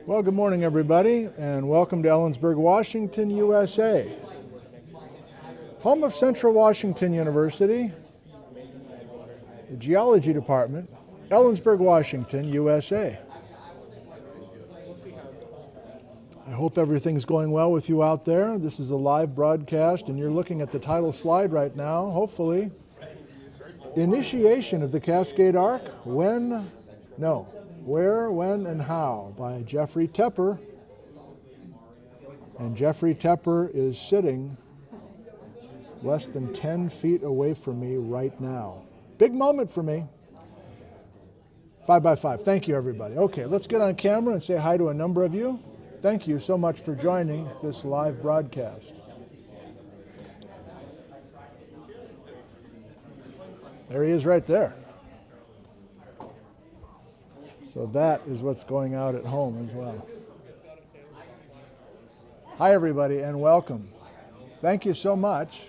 Well, good morning, everybody, and welcome to Ellensburg, Washington, USA. Home of Central Washington University, the Geology Department, Ellensburg, Washington, USA. I hope everything's going well with you out there. This is a live broadcast, and you're looking at the title slide right now, hopefully. Initiation of the Cascade Arc, Where, When, and How by Jeffrey Tepper. And Jeffrey Tepper is sitting less than 10 feet away from me right now. Big moment for me. 5x5. Thank you, everybody. Okay, let's get on camera and say hi to a number of you. Thank you so much for joining this live broadcast. There he is right there. So that is what's going out at home as well. Hi, everybody, and welcome. Thank you so much.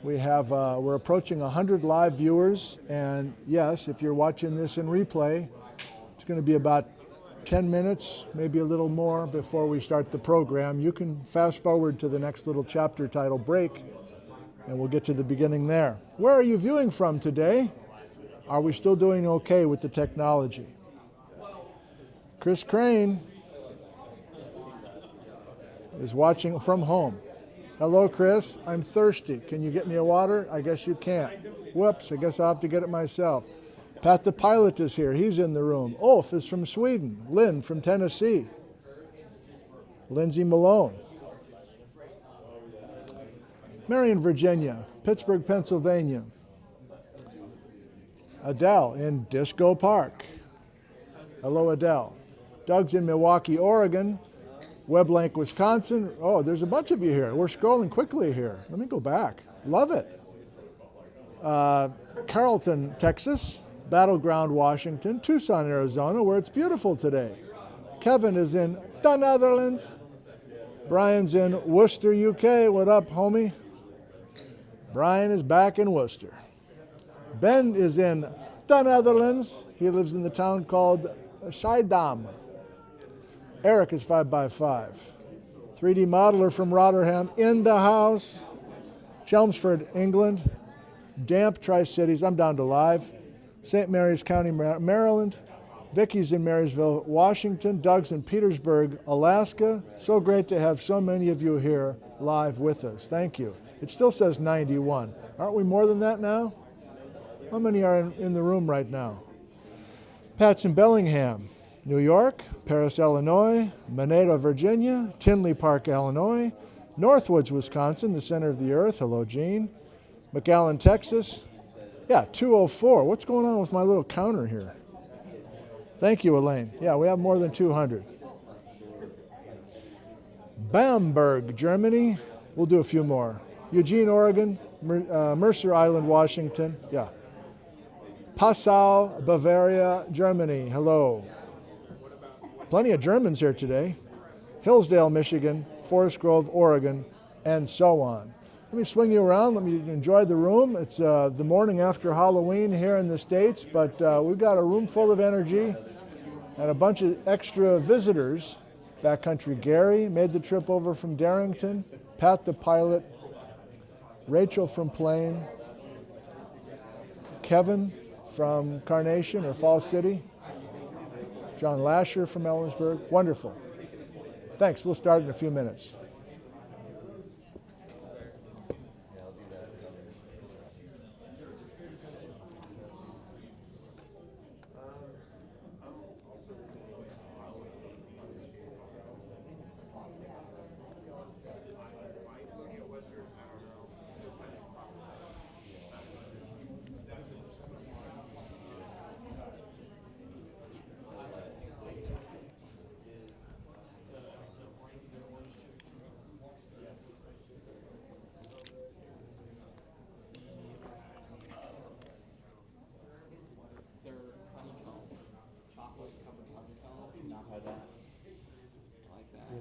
We're approaching 100 live viewers, and yes, if you're watching this in replay, it's going to be about 10 minutes, maybe a little more before we start the program. You can fast forward to the next little chapter title break, and we'll get to the beginning there. Where are you viewing from today? Are we still doing okay with the technology? Chris Crane is watching from home. Hello, Chris. I'm thirsty. Can you get me a water? I guess you can't. Whoops, I guess I'll have to get it myself. Pat the pilot is here. He's in the room. Ulf is from Sweden. Lynn from Tennessee. Lindsay Malone. Marion, Virginia. Pittsburgh, Pennsylvania. Adele in Disco Park. Hello, Adele. Doug's in Milwaukee, Oregon. Weblink, Wisconsin. Oh, there's a bunch of you here. We're scrolling quickly here. Let me go back. Love it. Carrollton, Texas. Battleground, Washington. Tucson, Arizona, where it's beautiful today. Kevin is in the Netherlands. Brian's in Worcester, UK. What up, homie? Brian is back in Worcester. Ben is in the Netherlands. He lives in the town called Schiedam. Eric is 5x5. 3D modeler from Rotterdam in the house. Chelmsford, England. Damp, Tri-Cities. I'm down to live. St. Mary's County, Maryland. Vicky's in Marysville, Washington. Doug's in Petersburg, Alaska. So great to have so many of you here live with us. Thank you. It still says 91. Aren't we more than that now? How many are in the room right now? Pat's in Bellingham, New York. Paris, Illinois. Moneta, Virginia. Tinley Park, Illinois. Northwoods, Wisconsin, the center of the earth. Hello, Gene. McAllen, Texas. Yeah, 204. What's going on with my little counter here? Thank you, Elaine. Yeah, we have more than 200. Bamberg, Germany. We'll do a few more. Eugene, Oregon. Mercer Island, Washington. Yeah. Passau, Bavaria, Germany. Hello. Plenty of Germans here today. Hillsdale, Michigan. Forest Grove, Oregon, and so on. Let me swing you around. Let me enjoy the room. It's the morning after Halloween here in the States, but we've got a room full of energy and a bunch of extra visitors. Backcountry Gary made the trip over from Darrington. Pat the pilot. Rachel from Plain. Kevin from Carnation or Falls City. John Lasher from Ellensburg. Wonderful. Thanks. We'll start in a few minutes.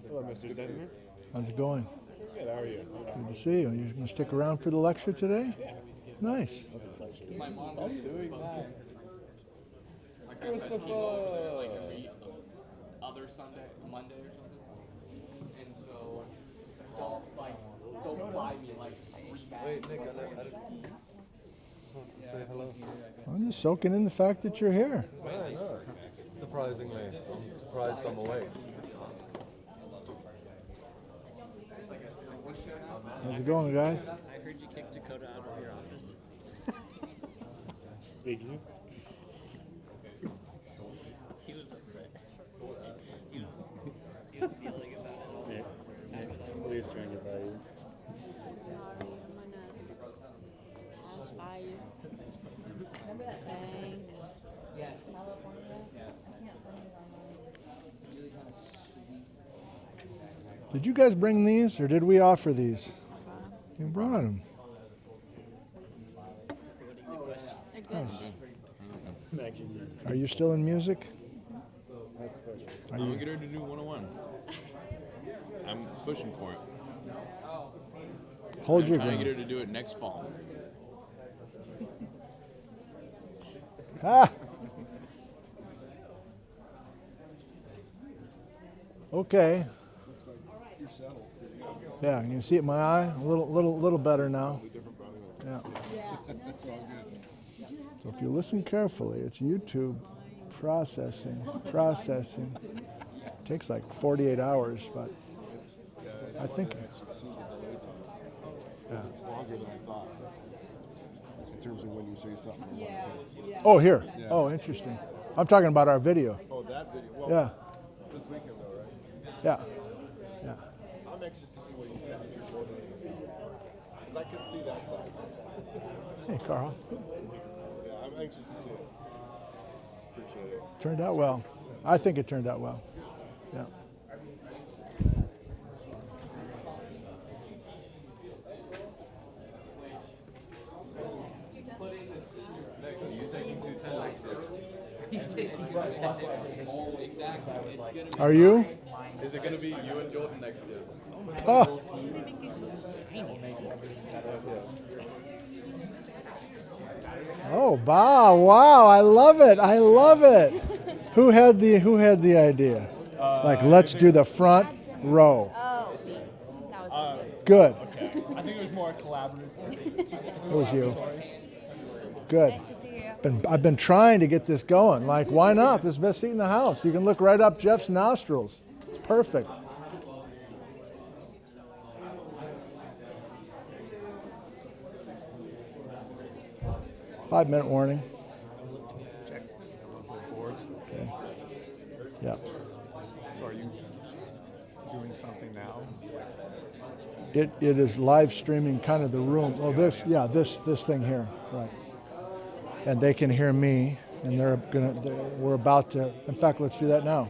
Hello, Mr. Zentner. How's it going? Good, how are you? Good to see you. You going to stick around for the lecture today? Nice. Christopher! every other Sunday, Monday or something. And so they'll buy me like 3 bags. Wait, Nick, I say hello. I'm just soaking in the fact that you're here. Yeah, I know. Surprisingly, I'm surprised I'm awake. How's it going, guys? I heard you kicked Dakota out of your office. Big you? He was upset. He was yelling about it. Yeah. Please try and get by you. Sorry, I'm gonna pass by you. Thanks. Yes. Did you guys bring these, or did we offer these? You brought them. They're good. Thank you. Are you still in music? That's special. Are I'm you? gonna get her to do 101. I'm pushing for it. Hold I'm your trying to get her ground. to do it next fall. Ah. Okay. Looks like you're settled. Yeah, you can see it in my eye. A little better now. Different body Yeah. It's all good. So if you listen carefully, it's YouTube processing. Takes like 48 hours, but I think. Actually see the delay time. Because it's longer than I thought. In terms of when you say something. and when it hits. Oh, here. Yeah. Oh, interesting. I'm talking about our video. Oh, that video. Well, Yeah. this weekend though, right? Yeah. Yeah. I'm anxious to see what you got if you're voting. Because I can see that side. Hey, Carl. Yeah, I'm anxious to see it. Appreciate it. Turned out well. I think it turned out well. Yeah. Are you? Is it gonna be you and Jordan next year? Oh. Oh, wow, wow, I love it. I love it. Who had the idea? Like, let's do the front row. Oh, me. That was Good. I think it was more collaborative. It was you. Good. nice to see you. I've been trying to get this going. Like, why not? This is the best seat in the house. You can look right up Jeff's nostrils. It's perfect. Five-minute warning. Check. Boards. Okay. Yeah. So are you doing something now? It is live streaming kind of the room. Oh, this thing here, right? And they can hear me, and we're about to. In fact, let's do that now.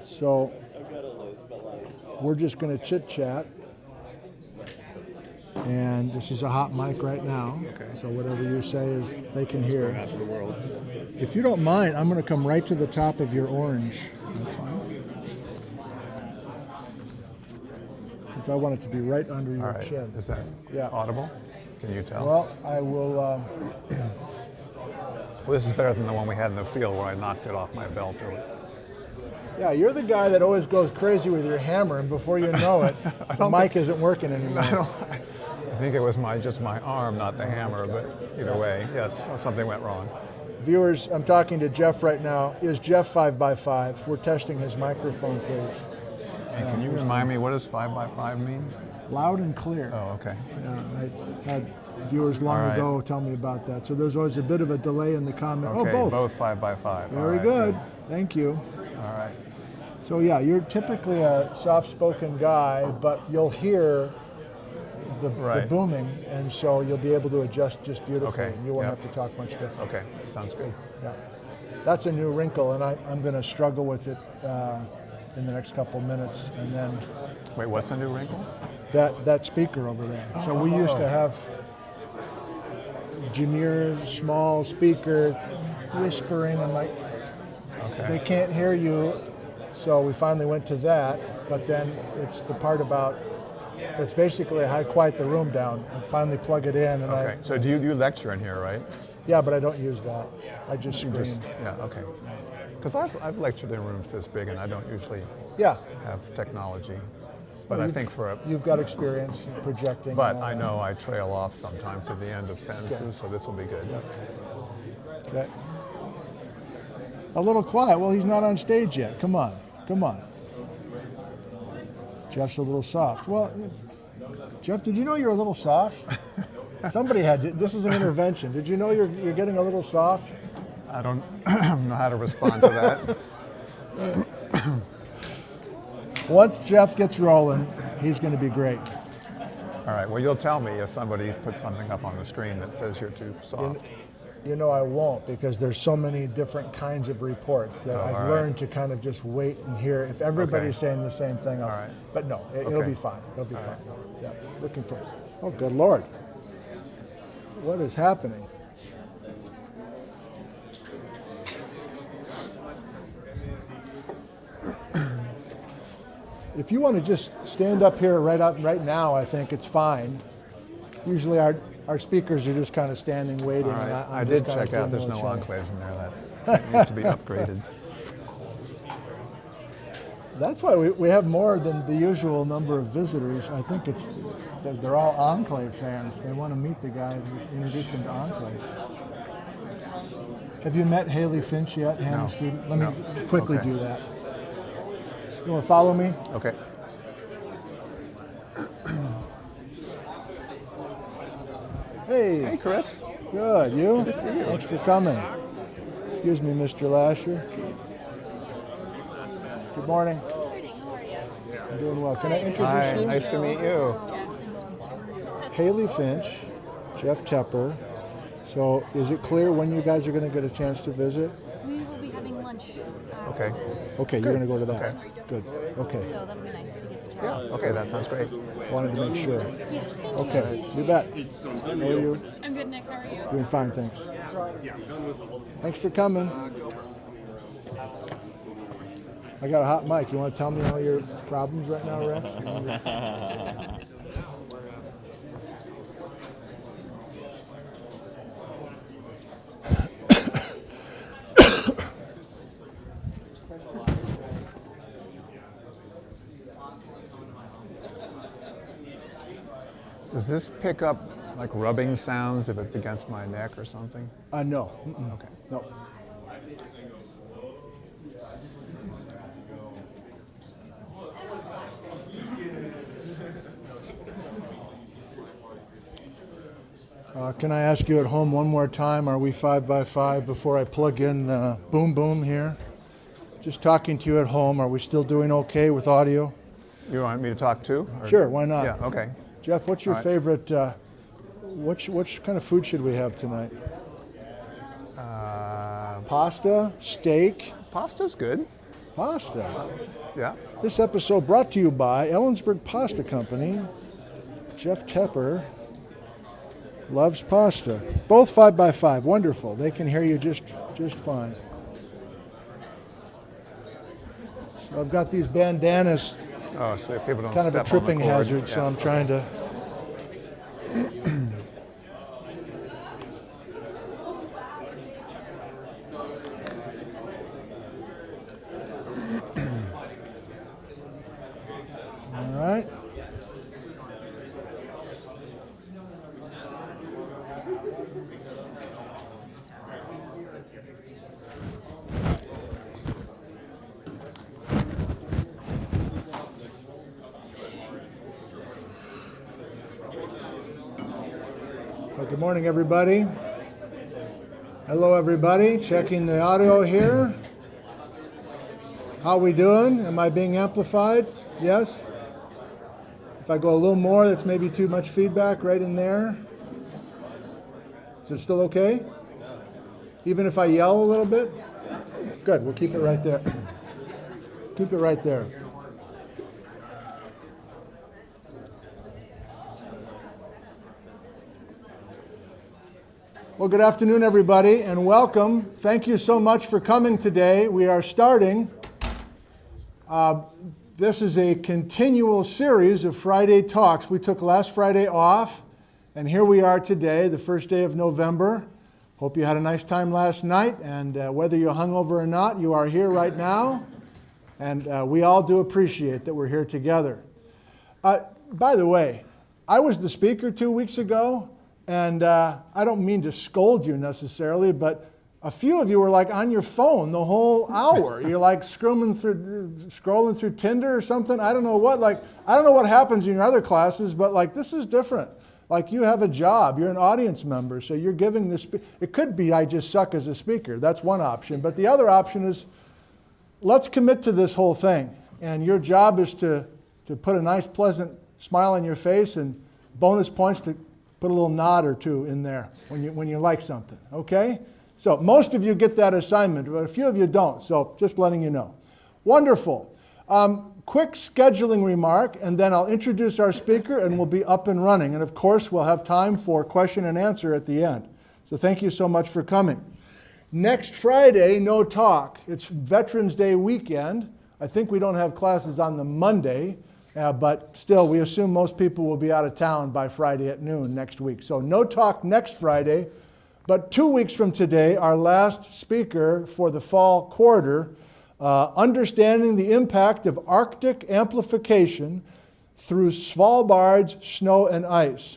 So we're just going to chit chat, and this is a hot mic right now. Okay. So whatever you say is they can hear. Out to the world. If you don't mind, I'm going to come right to the top of your orange. That's fine. Because I want it to be right under your All right. chin. Is that Yeah. audible? Can you tell? Well, I will. Well, this is better than the one we had in the field where I knocked it off my belt. Yeah, you're the guy that always goes crazy with your hammer, and before you know it, the mic isn't working anymore. I think it was just my arm, not the hammer, but either way, yes, something went wrong. Viewers, I'm talking to Jeff right now. Is Jeff 5x5? We're testing his microphone, please. And can you remind me, what does 5x5 mean? Loud and clear. Oh, okay. I had viewers long All right. ago tell me about that. So there's always a bit of a delay in the comment. Okay, Oh, both 5x5. Very good. Thank you. All right. So yeah, you're typically a soft-spoken guy, but you'll hear the Right. booming, and so you'll be able to adjust just beautifully. Okay, And you won't yep. have to talk much different. Okay, sounds good. Yeah, that's a new wrinkle, and I'm going to struggle with it in the next couple minutes, and then Wait, what's the new wrinkle? that speaker over there. So we used to have Jameer, small speaker, whispering, and like they Okay. can't hear you. So we finally went to that, but then it's the part about it's basically I quiet the room down and finally plug it in, and Okay. So do you lecture in here, right? Yeah, but I don't use that. I just You screen. just, yeah, okay. Because I've lectured in rooms this big, and I don't usually Yeah. have technology. But Well, I you've- think for a, You've got experience projecting. but and all I that. know I trail off sometimes at the end of sentences, Okay. so this will be good. Okay. A little quiet. Well, he's not on stage yet. Come on. Come on. Jeff's a little soft. Well, Jeff, did you know you're a little soft? Somebody had. This is an intervention. Did you know you're getting a little soft? I don't know how to respond to that. Once Jeff gets rolling, he's going to be great. All right, well, you'll tell me if somebody puts something up on the screen that says you're too soft. You know I won't, because there's so many different kinds of reports that Oh, I've all right. learned to kind of just wait and hear. If everybody's Okay. saying the same thing, I'll All right. But no, it'll Okay. be fine. It'll be fine. Yeah, looking for. Oh, good Lord. What is happening? If you want to just stand up here right now, I think it's fine. Usually our speakers are just kind of standing waiting. All right, and I'm I just did kind of check out, doing there's no a little chatting. enclaves in there. That needs to be upgraded. That's why we have more than the usual number of visitors. I think it's that they're all Enclave fans. They want to meet the guy who introduced them to Enclave. Have you met Haley Finch yet, Hannah No. student? Let No. me quickly Okay. do that. You want to follow me? Okay. Hey, Hey, Chris. good. You? Good to see you. Thanks for coming. Excuse me, Mr. Lasher. Good morning. Morning, how are you? I'm doing well. Can I introduce Hi, you? nice to meet you. Haley Finch, Jeff Tepper. So is it clear when you guys are going to get a chance to visit? We will be having lunch. Okay. Okay, you're going to go to that. Okay. Good. Okay. So that'll be nice to get to chat. Yeah, okay, that sounds great. Wanted to make sure. Yes, thank you. Okay, you bet. How are you? I'm good, Nick. How are you? Doing fine, thanks. Thanks for coming. I got a hot mic. You want to tell me all your problems right now, Rex? Does this pick up like rubbing sounds if it's against my neck or something? No. Mm-mm. Okay. No. Can I ask you at home one more time, are we 5 by 5 before I plug in Boom Boom here? Just talking to you at home, are we still doing okay with audio? You want me to talk too? or- Sure, why not? Yeah, okay. Jeff, what's your All right. favorite, which kind of food should we have tonight? Pasta, steak, Pasta's good. pasta. Yeah. This episode brought to you by Ellensburg Pasta Company. Jeff Tepper loves pasta. Both 5 by 5, wonderful. They can hear you just fine. So I've got these bandanas, Oh, so if people don't kind of a step on the tripping cord. hazard, so Yeah, I'm trying to. All right. Well, good morning, everybody. Hello, everybody. Checking the audio here. How we doing? Am I being amplified? Yes? If I go a little more, that's maybe too much feedback right in there. Is it still okay? Even if I yell a little bit? Good, we'll keep it right there. Keep it right there. Well, good afternoon, everybody, and welcome. Thank you so much for coming today. We are starting. This is a continual series of Friday talks. We took last Friday off, and here we are today, the first day of November. Hope you had a nice time last night, and whether you're hungover or not, you are here right now, and we all do appreciate that we're here together. By the way, I was the speaker 2 weeks ago, and I don't mean to scold you necessarily, but a few of you were like on your phone the whole hour. You're like scrolling through Tinder or something. I don't know what. I don't know what happens in your other classes, but this is different. Like, you have a job. You're an audience member, so you're giving this. It could be I just suck as a speaker. That's one option. But the other option is, let's commit to this whole thing. And your job is to put a nice, pleasant smile on your face, and bonus points to put a little nod or two in there when you like something. Okay? So most of you get that assignment, but a few of you don't, so just letting you know. Wonderful. Quick scheduling remark, and then I'll introduce our speaker, and we'll be up and running. And of course, we'll have time for question and answer at the end. So thank you so much for coming. Next Friday, no talk. It's Veterans Day weekend. I think we don't have classes on the Monday, but still, we assume most people will be out of town by Friday at noon next week. So no talk next Friday. But 2 weeks from today, our last speaker for the fall quarter, understanding the impact of Arctic amplification through Svalbard's snow and ice.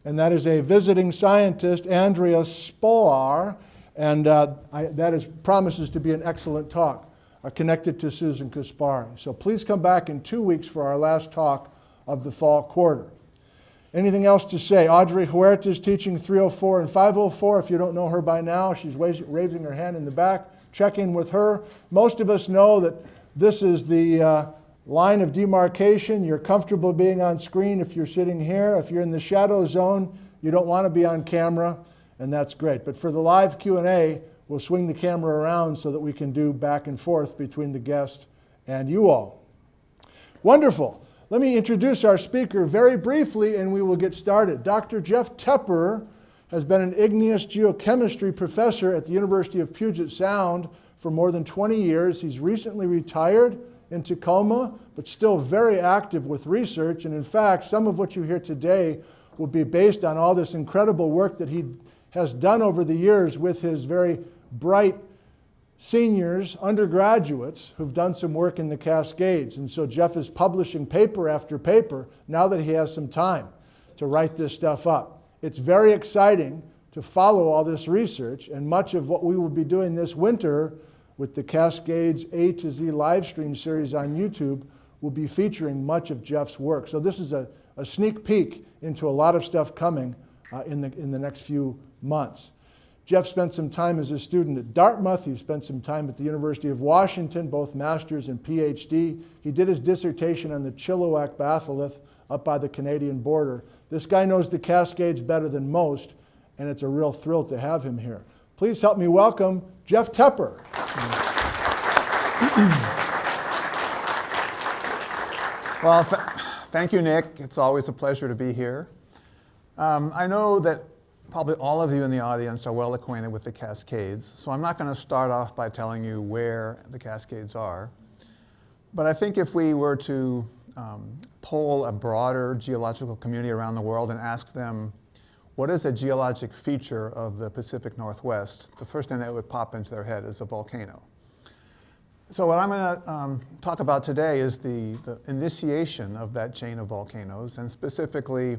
And that is a visiting scientist, Andrea Spoar, and promises to be an excellent talk connected to Susan Kaspari. So please come back in 2 weeks for our last talk of the fall quarter. Anything else to say? Audrey Huerta is teaching 304 and 504. If you don't know her by now, she's raising her hand in the back. Check in with her. Most of us know that this is the line of demarcation. You're comfortable being on screen if you're sitting here. If you're in the shadow zone, you don't want to be on camera, and that's great. But for the live Q&A, we'll swing the camera around so that we can do back and forth between the guest and you all. Wonderful. Let me introduce our speaker very briefly, and we will get started. Dr. Jeff Tepper has been an igneous geochemistry professor at the University of Puget Sound for more than 20 years. He's recently retired in Tacoma, but still very active with research. And in fact, some of what you hear today will be based on all this incredible work that he has done over the years with his very bright seniors, undergraduates, who've done some work in the Cascades. And so Jeff is publishing paper after paper now that he has some time to write this stuff up. It's very exciting to follow all this research, and much of what we will be doing this winter with the Cascades A to Z live stream series on YouTube will be featuring much of Jeff's work. So this is a sneak peek into a lot of stuff coming in the next few months. Jeff spent some time as a student at Dartmouth. He spent some time at the University of Washington, both master's and PhD. He did his dissertation on the Chilliwack batholith up by the Canadian border. This guy knows the Cascades better than most, and it's a real thrill to have him here. Please help me welcome Jeff Tepper. Well, thank you, Nick. It's always a pleasure to be here. I know that probably all of you in the audience are well acquainted with the Cascades, so I'm not going to start off by telling you where the Cascades are. But I think if we were to poll a broader geological community around the world and ask them, what is a geologic feature of the Pacific Northwest, the first thing that would pop into their head is a volcano. So what I'm going to talk about today is the initiation of that chain of volcanoes, and specifically,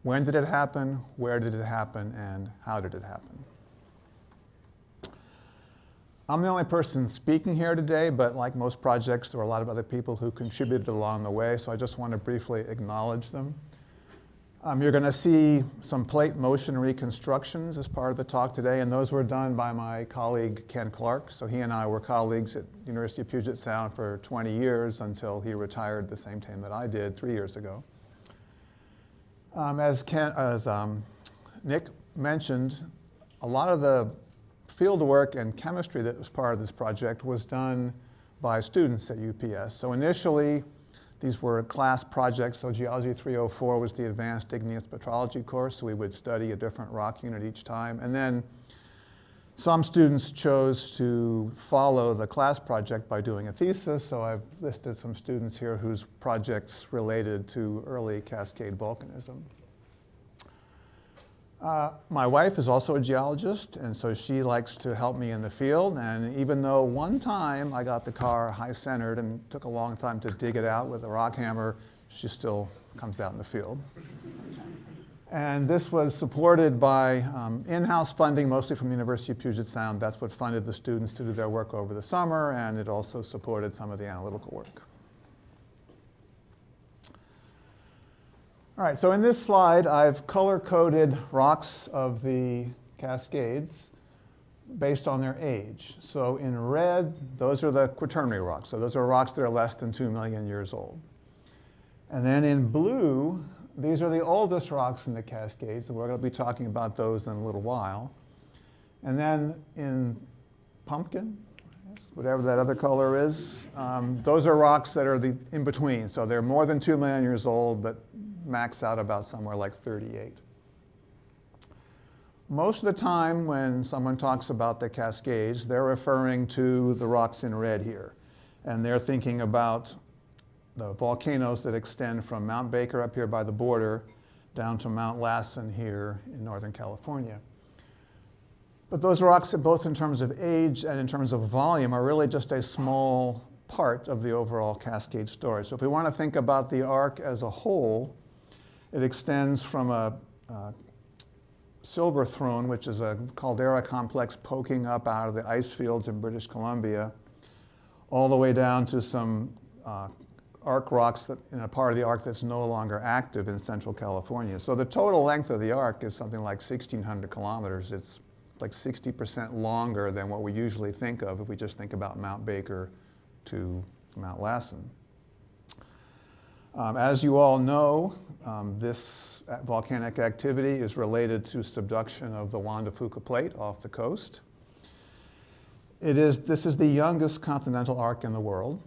when did it happen, where did it happen, and how did it happen? I'm the only person speaking here today, but like most projects, there were a lot of other people who contributed along the way, so I just want to briefly acknowledge them. You're going to see some plate motion reconstructions as part of the talk today, and those were done by my colleague Ken Clark. So he and I were colleagues at the University of Puget Sound for 20 years until he retired the same time that I did 3 years ago. As Nick mentioned, a lot of the field work and chemistry that was part of this project was done by students at UPS. So initially, these were class projects. So Geology 304 was the advanced igneous petrology course. So we would study a different rock unit each time. And then some students chose to follow the class project by doing a thesis. So I've listed some students here whose projects related to early Cascade volcanism. My wife is also a geologist, and so she likes to help me in the field. And even though one time I got the car high-centered and took a long time to dig it out with a rock hammer, she still comes out in the field. And this was supported by in-house funding, mostly from the University of Puget Sound. That's what funded the students to do their work over the summer, and it also supported some of the analytical work. All right, so in this slide, I've color-coded rocks of the Cascades based on their age. So in red, those are the Quaternary rocks. So those are rocks that are less than 2 million years old. And then in blue, these are the oldest rocks in the Cascades, and we're going to be talking about those in a little while. And then in pumpkin, whatever that other color is, those are rocks that are the in-between. So they're more than 2 million years old, but max out about somewhere like 38. Most of the time when someone talks about the Cascades, they're referring to the rocks in red here. And they're thinking about the volcanoes that extend from Mount Baker up here by the border down to Mount Lassen here in Northern California. But those rocks, both in terms of age and in terms of volume, are really just a small part of the overall Cascade story. So if we want to think about the arc as a whole, it extends from a silver throne, which is a caldera complex poking up out of the ice fields in British Columbia, all the way down to some arc rocks that, in a part of the arc that's no longer active in Central California. So the total length of the arc is something like 1,600 kilometers. It's like 60% longer than what we usually think of if we just think about Mount Baker to Mount Lassen. As you all know, this volcanic activity is related to subduction of the Juan de Fuca plate off the coast. This is the youngest continental arc in the world.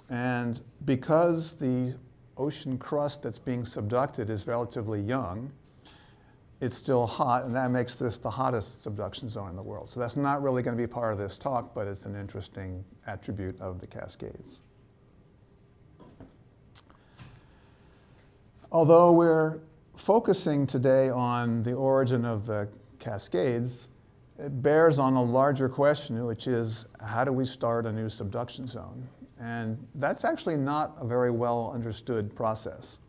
And because the ocean crust that's being subducted is relatively young, it's still hot, and that makes this the hottest subduction zone in the world. So that's not really going to be part of this talk, but it's an interesting attribute of the Cascades. Although we're focusing today on the origin of the Cascades, it bears on a larger question, which is, how do we start a new subduction zone? And that's actually not a very well understood process.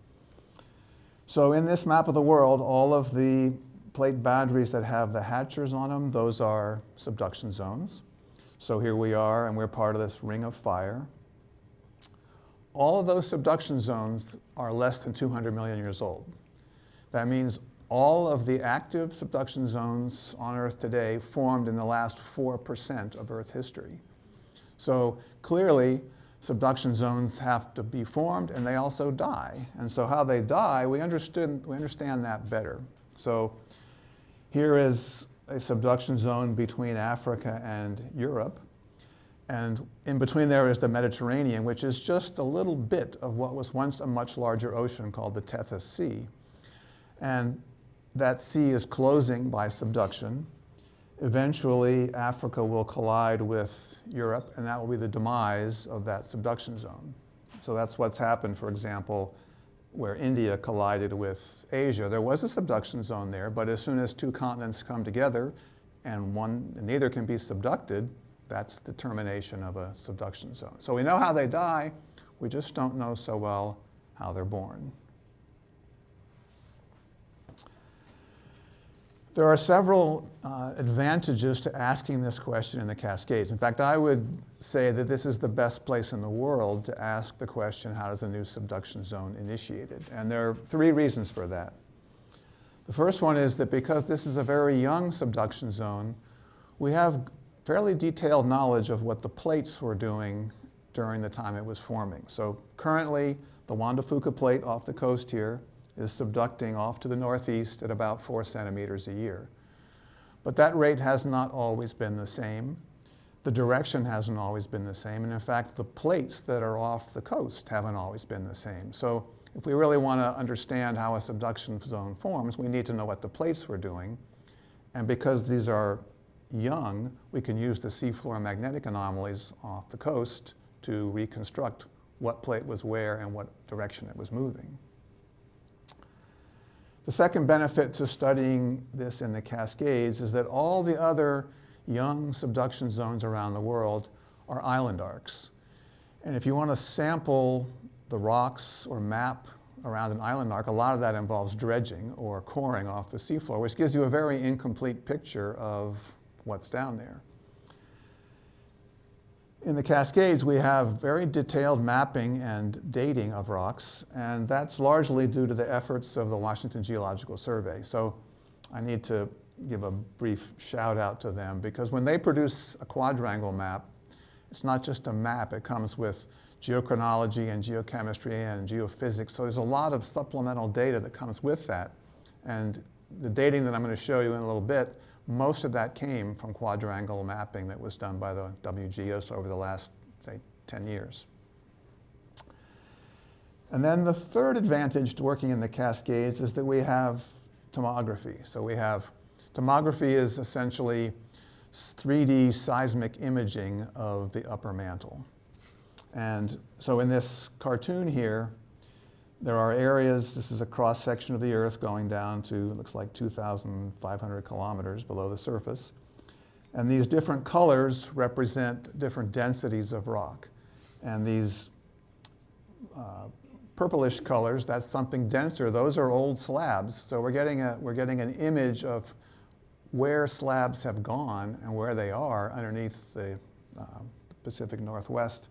So in this map of the world, all of the plate boundaries that have the hatchers on them, those are subduction zones. So here we are, and we're part of this ring of fire. All of those subduction zones are less than 200 million years old. That means all of the active subduction zones on Earth today formed in the last 4% of Earth history. So clearly, subduction zones have to be formed, and they also die. And so how they die, we understand that better. So here is a subduction zone between Africa and Europe. And in between there is the Mediterranean, which is just a little bit of what was once a much larger ocean called the Tethys Sea. And that sea is closing by subduction. Eventually, Africa will collide with Europe, and that will be the demise of that subduction zone. So that's what's happened, for example, where India collided with Asia. There was a subduction zone there, but as soon as two continents come together and neither can be subducted, that's the termination of a subduction zone. So we know how they die, we just don't know so well how they're born. There are several advantages to asking this question in the Cascades. In fact, I would say that this is the best place in the world to ask the question, how does a new subduction zone initiated? And there are three reasons for that. The first one is that because this is a very young subduction zone, we have fairly detailed knowledge of what the plates were doing during the time it was forming. So currently, the Juan de Fuca plate off the coast here is subducting off to the northeast at about 4 centimeters a year. But that rate has not always been the same. The direction hasn't always been the same. And in fact, the plates that are off the coast haven't always been the same. So if we really want to understand how a subduction zone forms, we need to know what the plates were doing. And because these are young, we can use the seafloor magnetic anomalies off the coast to reconstruct what plate was where and what direction it was moving. The second benefit to studying this in the Cascades is that all the other young subduction zones around the world are island arcs. And if you want to sample the rocks or map around an island arc, a lot of that involves dredging or coring off the seafloor, which gives you a very incomplete picture of what's down there. In the Cascades, we have very detailed mapping and dating of rocks, and that's largely due to the efforts of the Washington Geological Survey. So I need to give a brief shout out to them, because when they produce a quadrangle map, it's not just a map, it comes with geochronology and geochemistry and geophysics. So there's a lot of supplemental data that comes with that. And the dating that I'm going to show you in a little bit, most of that came from quadrangle mapping that was done by the WGS over the last, say, 10 years. And then the third advantage to working in the Cascades is that we have tomography. So we have, tomography is essentially 3D seismic imaging of the upper mantle. And so in this cartoon here, there are areas, this is a cross-section of the Earth going down to, it looks like 2,500 kilometers below the surface. And these different colors represent different densities of rock. And these purplish colors, that's something denser. Those are old slabs. So we're getting an image of where slabs have gone and where they are underneath the Pacific Northwest.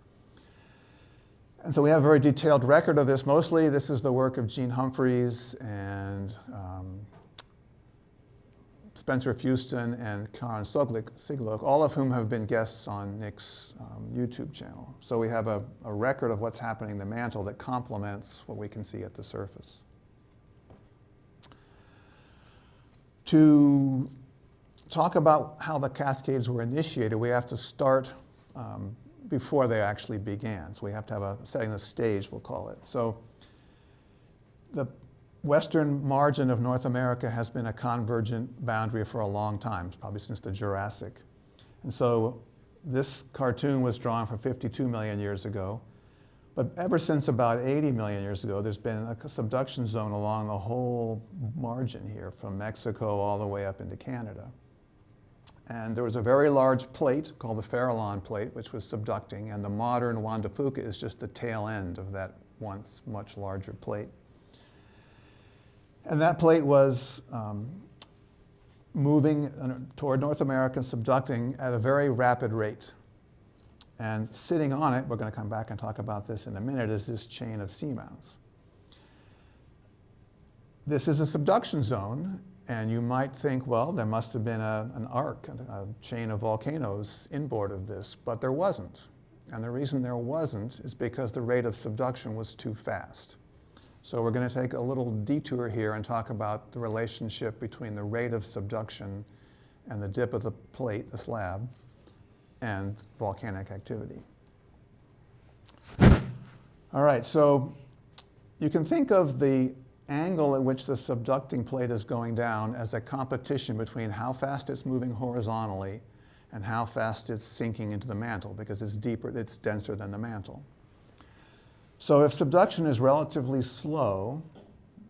And so we have a very detailed record of this. Mostly this is the work of Gene Humphreys and Spencer Fuston and Karen Siglok, all of whom have been guests on Nick's YouTube channel. So we have a record of what's happening in the mantle that complements what we can see at the surface. To talk about how the Cascades were initiated, we have to start before they actually began. So we have to have a setting the stage, we'll call it. So the western margin of North America has been a convergent boundary for a long time, probably since the Jurassic. And so this cartoon was drawn for 52 million years ago. But ever since about 80 million years ago, there's been a subduction zone along the whole margin here, from Mexico all the way up into Canada. And there was a very large plate called the Farallon Plate, which was subducting, and the modern Juan de Fuca is just the tail end of that once much larger plate. And that plate was moving toward North America, subducting at a very rapid rate. And sitting on it, we're going to come back and talk about this in a minute, is this chain of seamounts. This is a subduction zone. And you might think, well, there must have been an arc, a chain of volcanoes inboard of this, but there wasn't. And the reason there wasn't is because the rate of subduction was too fast. So we're going to take a little detour here and talk about the relationship between the rate of subduction and the dip of the plate, the slab, and volcanic activity. All right, so you can think of the angle at which the subducting plate is going down as a competition between how fast it's moving horizontally and how fast it's sinking into the mantle, because it's deeper, it's denser than the mantle. So if subduction is relatively slow,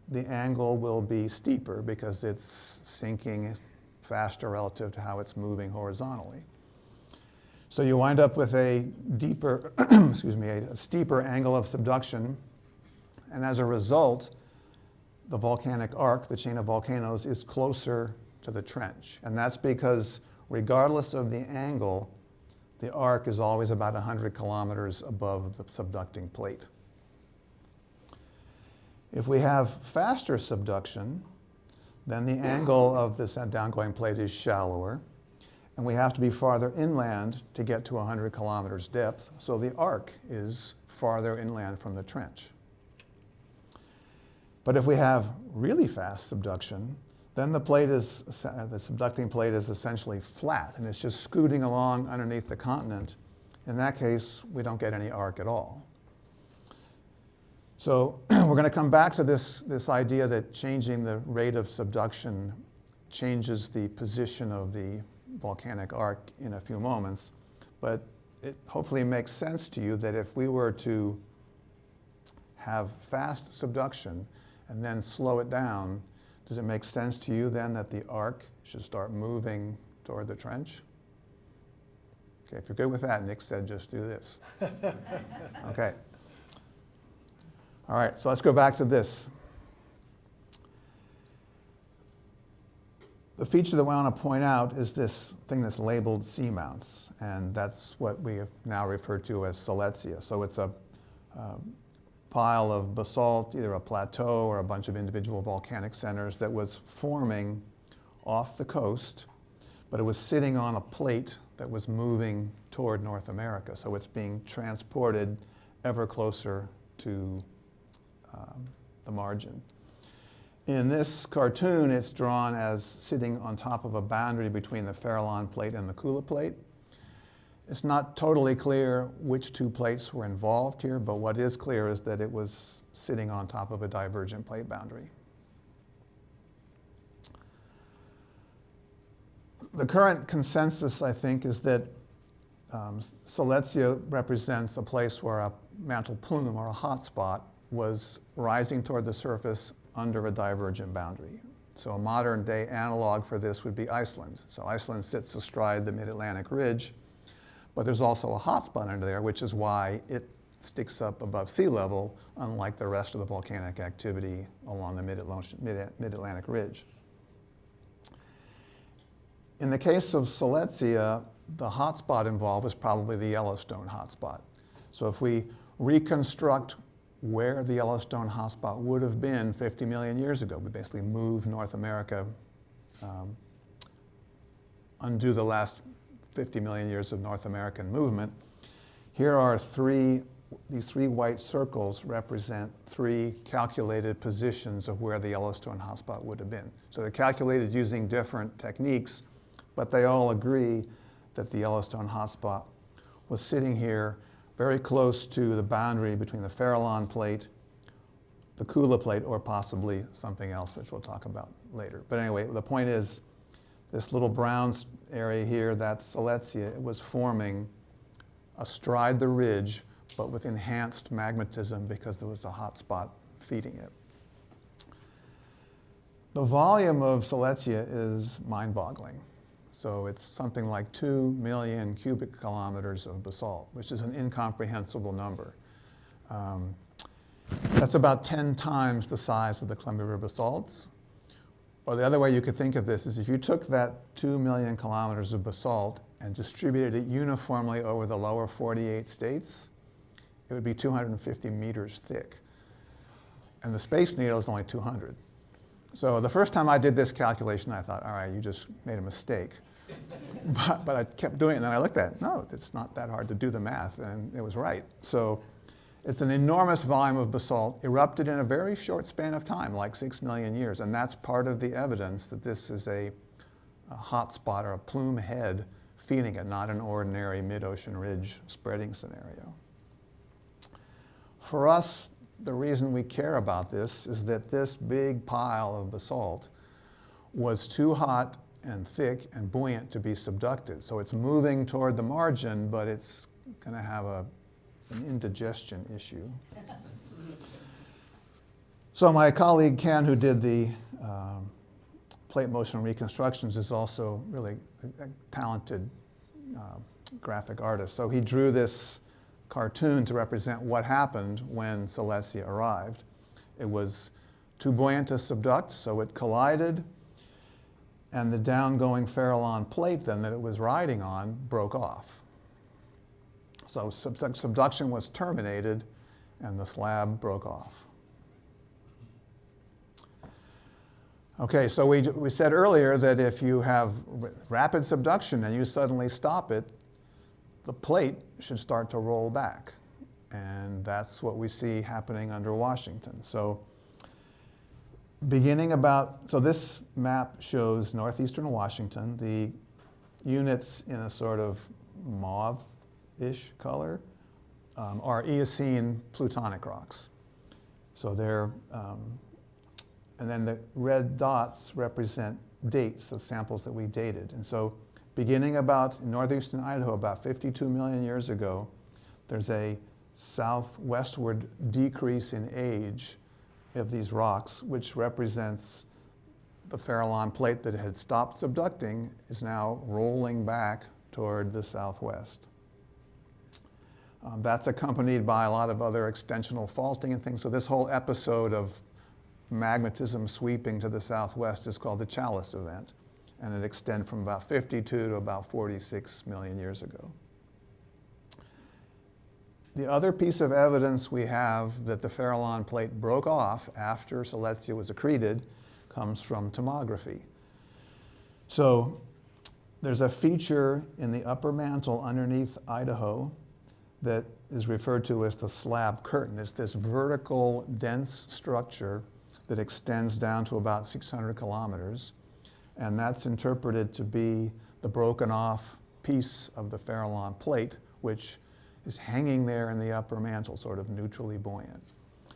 the angle will be steeper because it's sinking faster relative to how it's moving horizontally. So you wind up with a deeper, a steeper angle of subduction, and as a result, the volcanic arc, the chain of volcanoes, is closer to the trench. And that's because regardless of the angle, the arc is always about 100 kilometers above the subducting plate. If we have faster subduction, then the angle of this downgoing plate is shallower, and we have to be farther inland to get to 100 kilometers depth, so the arc is farther inland from the trench. But if we have really fast subduction, then the subducting plate is essentially flat, and it's just scooting along underneath the continent. In that case, we don't get any arc at all. So we're going to come back to this idea that changing the rate of subduction changes the position of the volcanic arc in a few moments. But it hopefully makes sense to you that if we were to have fast subduction and then slow it down, Does it make sense to you then that the arc should start moving toward the trench? Okay, if you're good with that, Nick said just do this. Okay. All right, so let's go back to this. The feature that we want to point out is this thing that's labeled seamounts, and that's what we have now referred to as Siletzia. So it's a pile of basalt, either a plateau or a bunch of individual volcanic centers that was forming off the coast, but it was sitting on a plate that was moving toward North America. So it's being transported ever closer to the margin. In this cartoon, it's drawn as sitting on top of a boundary between the Farallon plate and the Kula plate. It's not totally clear which two plates were involved here, but what is clear is that it was sitting on top of a divergent plate boundary. The current consensus, I think, is that Siletzia represents a place where a mantle plume or a hot spot was rising toward the surface under a divergent boundary. So a modern day analog for this would be Iceland. So Iceland sits astride the mid-Atlantic ridge, but there's also a hot spot under there, which is why it sticks up above sea level, unlike the rest of the volcanic activity along the mid-Atlantic ridge. In the case of Siletzia, the hotspot involved is probably the Yellowstone hotspot. So if we reconstruct where the Yellowstone hotspot would have been 50 million years ago, we basically move North America, undo the last 50 million years of North American movement. Here are these three white circles represent three calculated positions of where the Yellowstone hotspot would have been. So they're calculated using different techniques, but they all agree that the Yellowstone hotspot was sitting here very close to the boundary between the Farallon plate, the Kula plate, or possibly something else, which we'll talk about later. But anyway, the point is, this little brown area here, that's Siletzia, it was forming astride the ridge, but with enhanced magmatism because there was a hot spot feeding it. The volume of Siletzia is mind-boggling. So it's something like 2 million cubic kilometers of basalt, which is an incomprehensible number. That's about 10 times the size of the Columbia River basalts. Or the other way you could think of this is if you took that 2 million kilometers of basalt and distributed it uniformly over the lower 48 states, it would be 250 meters thick. And the Space Needle is only 200. So the first time I did this calculation, I thought, all right, you just made a mistake. But I kept doing it, and then I looked at it. No, it's not that hard to do the math, and it was right. So it's an enormous volume of basalt erupted in a very short span of time, like 6 million years, and that's part of the evidence that this is a hot spot or a plume head feeding it, not an ordinary mid-ocean ridge spreading scenario. For us, the reason we care about this is that this big pile of basalt was too hot and thick and buoyant to be subducted. So it's moving toward the margin, but it's going to have an indigestion issue. So my colleague Ken, who did the plate motion reconstructions, is also really a talented graphic artist. So he drew this cartoon to represent what happened when Siletzia arrived. It was too buoyant to subduct, so it collided, and the downgoing Farallon plate then that it was riding on broke off. So subduction was terminated, and the slab broke off. Okay, so we said earlier that if you have rapid subduction and you suddenly stop it, the plate should start to roll back. And that's what we see happening under Washington. So so this map shows northeastern Washington. The units in a sort of mauve-ish color are Eocene plutonic rocks. So they're, and then the red dots represent dates of samples that we dated. And so beginning about in northeastern Idaho, about 52 million years ago, there's a southwestward decrease in age of these rocks, which represents the Farallon plate that had stopped subducting is now rolling back toward the southwest. That's accompanied by a lot of other extensional faulting and things. So this whole episode of magmatism sweeping to the southwest is called the Chalice event. And it extended from about 52 to about 46 million years ago. The other piece of evidence we have that the Farallon plate broke off after Silesia was accreted comes from tomography. So there's a feature in the upper mantle underneath Idaho that is referred to as the slab curtain. It's this vertical, dense structure that extends down to about 600 kilometers. And that's interpreted to be the broken off piece of the Farallon plate, which is hanging there in the upper mantle, sort of neutrally buoyant.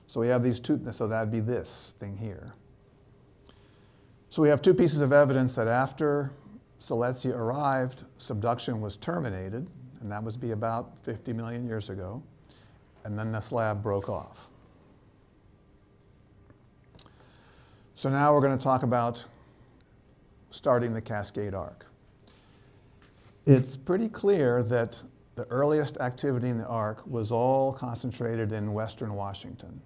So we have these two, so that'd be this thing here. So we have two pieces of evidence that after Silesia arrived, subduction was terminated, and that would be about 50 million years ago, and then the slab broke off. So now we're going to talk about starting the Cascade arc. It's pretty clear that the earliest activity in the arc was all concentrated in western Washington.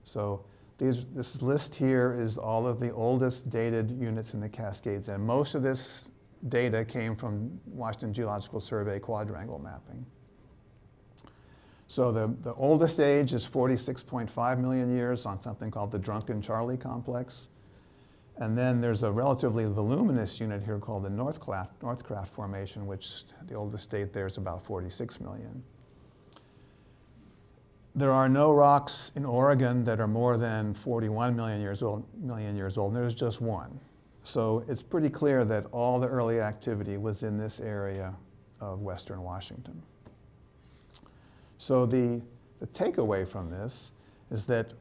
So this list here is all of the oldest dated units in the Cascades, and most of this data came from Washington Geological Survey quadrangle mapping. So the oldest age is 46.5 million years on something called the Drunken Charlie complex. And then there's a relatively voluminous unit here called the Northcraft Formation, which the oldest date there is about 46 million. There are no rocks in Oregon that are more than 41 million years old, and there's just one. So it's pretty clear that all the early activity was in this area of western Washington. So the takeaway from this is that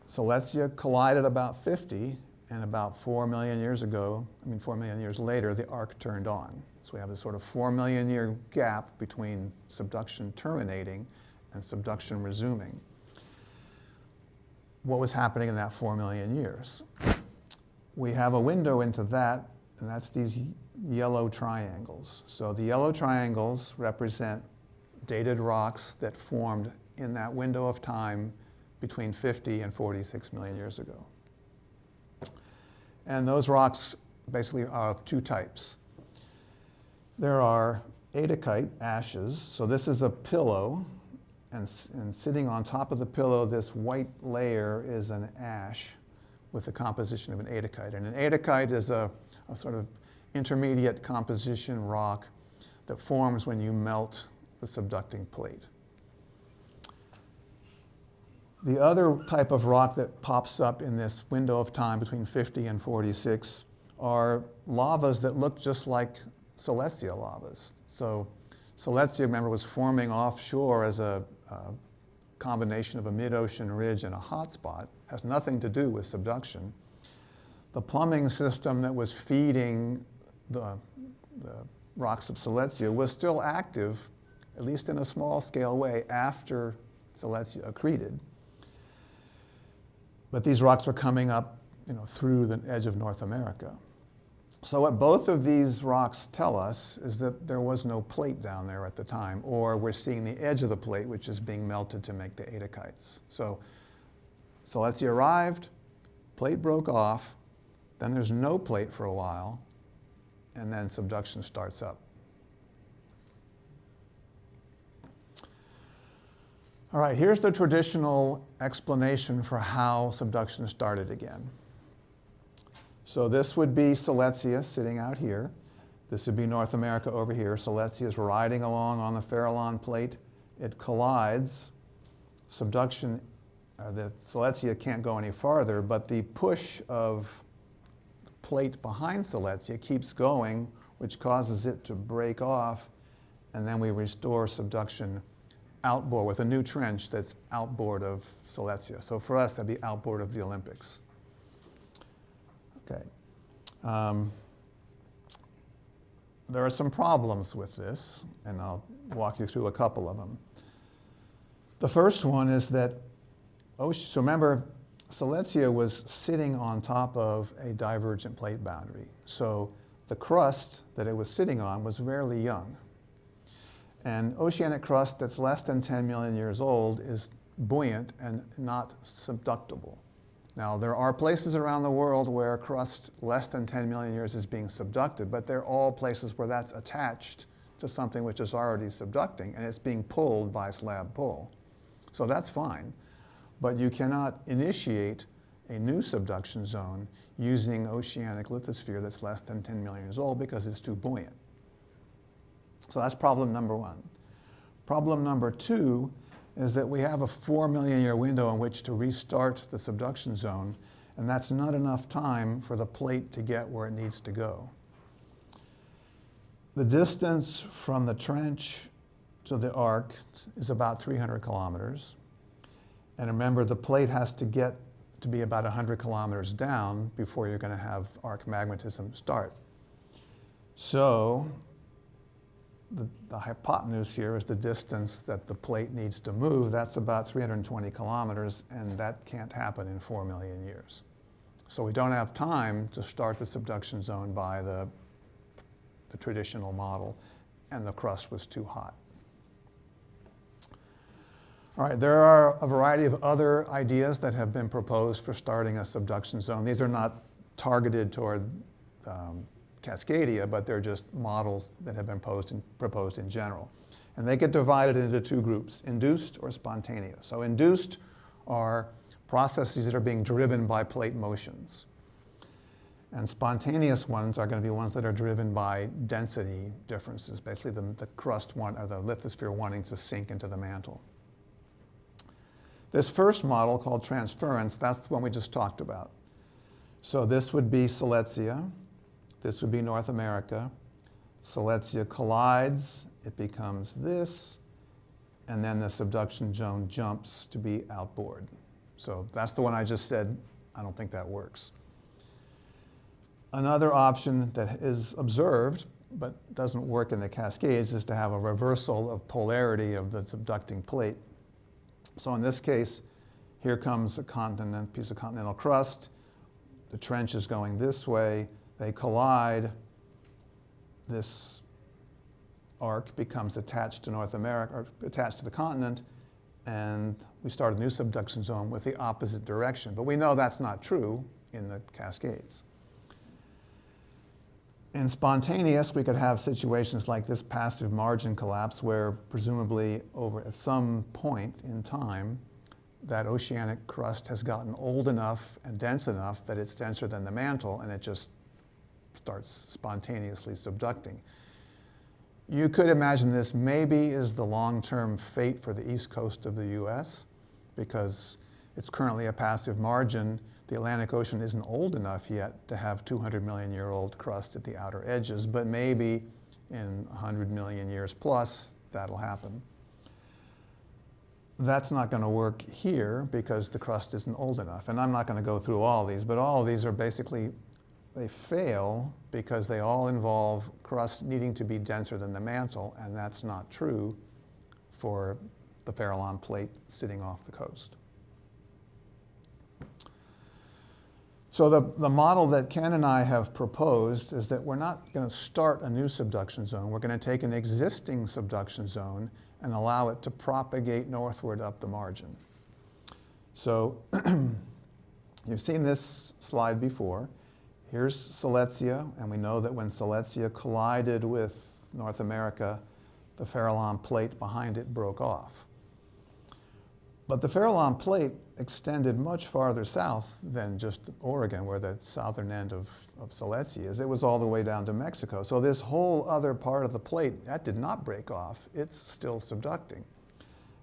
Silesia collided about 50, and about 4 million years ago, 4 million years later, the arc turned on. So we have this sort of 4 million year gap between subduction terminating and subduction resuming. What was happening in that 4 million years? We have a window into that, and that's these yellow triangles. So the yellow triangles represent dated rocks that formed in that window of time between 50 and 46 million years ago. And those rocks basically are of two types. There are adachite ashes. So this is a pillow, and sitting on top of the pillow, this white layer is an ash with the composition of an adachite. And an adachite is a sort of intermediate composition rock that forms when you melt the subducting plate. The other type of rock that pops up in this window of time between 50 and 46 are lavas that look just like Silesia lavas. So Silesia, remember, was forming offshore as a combination of a mid-ocean ridge and a hotspot. Has nothing to do with subduction. The plumbing system that was feeding the rocks of Silesia was still active, at least in a small scale way, after Silesia accreted. But these rocks were coming up, through the edge of North America. So what both of these rocks tell us is that there was no plate down there at the time, or we're seeing the edge of the plate, which is being melted to make the adachites. So Silesia arrived, plate broke off, then there's no plate for a while, and then subduction starts up. All right, here's the traditional explanation for how subduction started again. So this would be Silesia sitting out here. This would be North America over here. Silesia is riding along on the Farallon plate. It collides. Subduction, the Silesia can't go any farther, but the push of the plate behind Silesia keeps going, which causes it to break off, and then we restore subduction outboard with a new trench that's outboard of Silesia. So for us, that'd be outboard of the Olympics. Okay. There are some problems with this, and I'll walk you through a couple of them. The first one is that, so remember, Silesia was sitting on top of a divergent plate boundary. So the crust that it was sitting on was fairly young. And oceanic crust that's less than 10 million years old is buoyant and not subductible. Now, there are places around the world where crust less than 10 million years is being subducted, but they're all places where that's attached to something which is already subducting, and it's being pulled by slab pull. So that's fine, but you cannot initiate a new subduction zone using oceanic lithosphere that's less than 10 million years old because it's too buoyant. So that's problem number one. Problem number two is that we have a 4 million year window in which to restart the subduction zone, and that's not enough time for the plate to get where it needs to go. The distance from the trench to the arc is about 300 kilometers. And remember, the plate has to get to be about 100 kilometers down before you're going to have arc magmatism start. So the hypotenuse here is the distance that the plate needs to move. That's about 320 kilometers, and that can't happen in 4 million years. So we don't have time to start the subduction zone by the traditional model, and the crust was too hot. All right, there are a variety of other ideas that have been proposed for starting a subduction zone. These are not targeted toward Cascadia, but they're just models that have been proposed in general. And they get divided into two groups, induced or spontaneous. So induced are processes that are being driven by plate motions. And spontaneous ones are going to be ones that are driven by density differences, basically the crust or the lithosphere wanting to sink into the mantle. This first model, called transference, that's the one we just talked about. So this would be Silesia. This would be North America. Silesia collides, it becomes this, and then the subduction zone jumps to be outboard. So that's the one I just said, I don't think that works. Another option that is observed, but doesn't work in the Cascades, is to have a reversal of polarity of the subducting plate. So in this case, here comes a piece of continental crust. The trench is going this way. They collide. This arc becomes attached to North America, or attached to the continent, and we start a new subduction zone with the opposite direction. But we know that's not true in the Cascades. In spontaneous, we could have situations like this passive margin collapse where presumably at some point in time, that oceanic crust has gotten old enough and dense enough that it's denser than the mantle, and it just starts spontaneously subducting. You could imagine this maybe is the long-term fate for the east coast of the US, because it's currently a passive margin. The Atlantic Ocean isn't old enough yet to have 200 million year old crust at the outer edges, but maybe in 100 million years plus, that'll happen. That's not going to work here because the crust isn't old enough. And I'm not going to go through all these, but all of these are basically, they fail because they all involve crust needing to be denser than the mantle, and that's not true for the Farallon plate sitting off the coast. So the model that Ken and I have proposed is that we're not going to start a new subduction zone. We're going to take an existing subduction zone and allow it to propagate northward up the margin. So you've seen this slide before. Here's Silesia, and we know that when Silesia collided with North America, the Farallon plate behind it broke off. But the Farallon plate extended much farther south than just Oregon, where the southern end of Silesia is. It was all the way down to Mexico. So this whole other part of the plate, that did not break off. It's still subducting.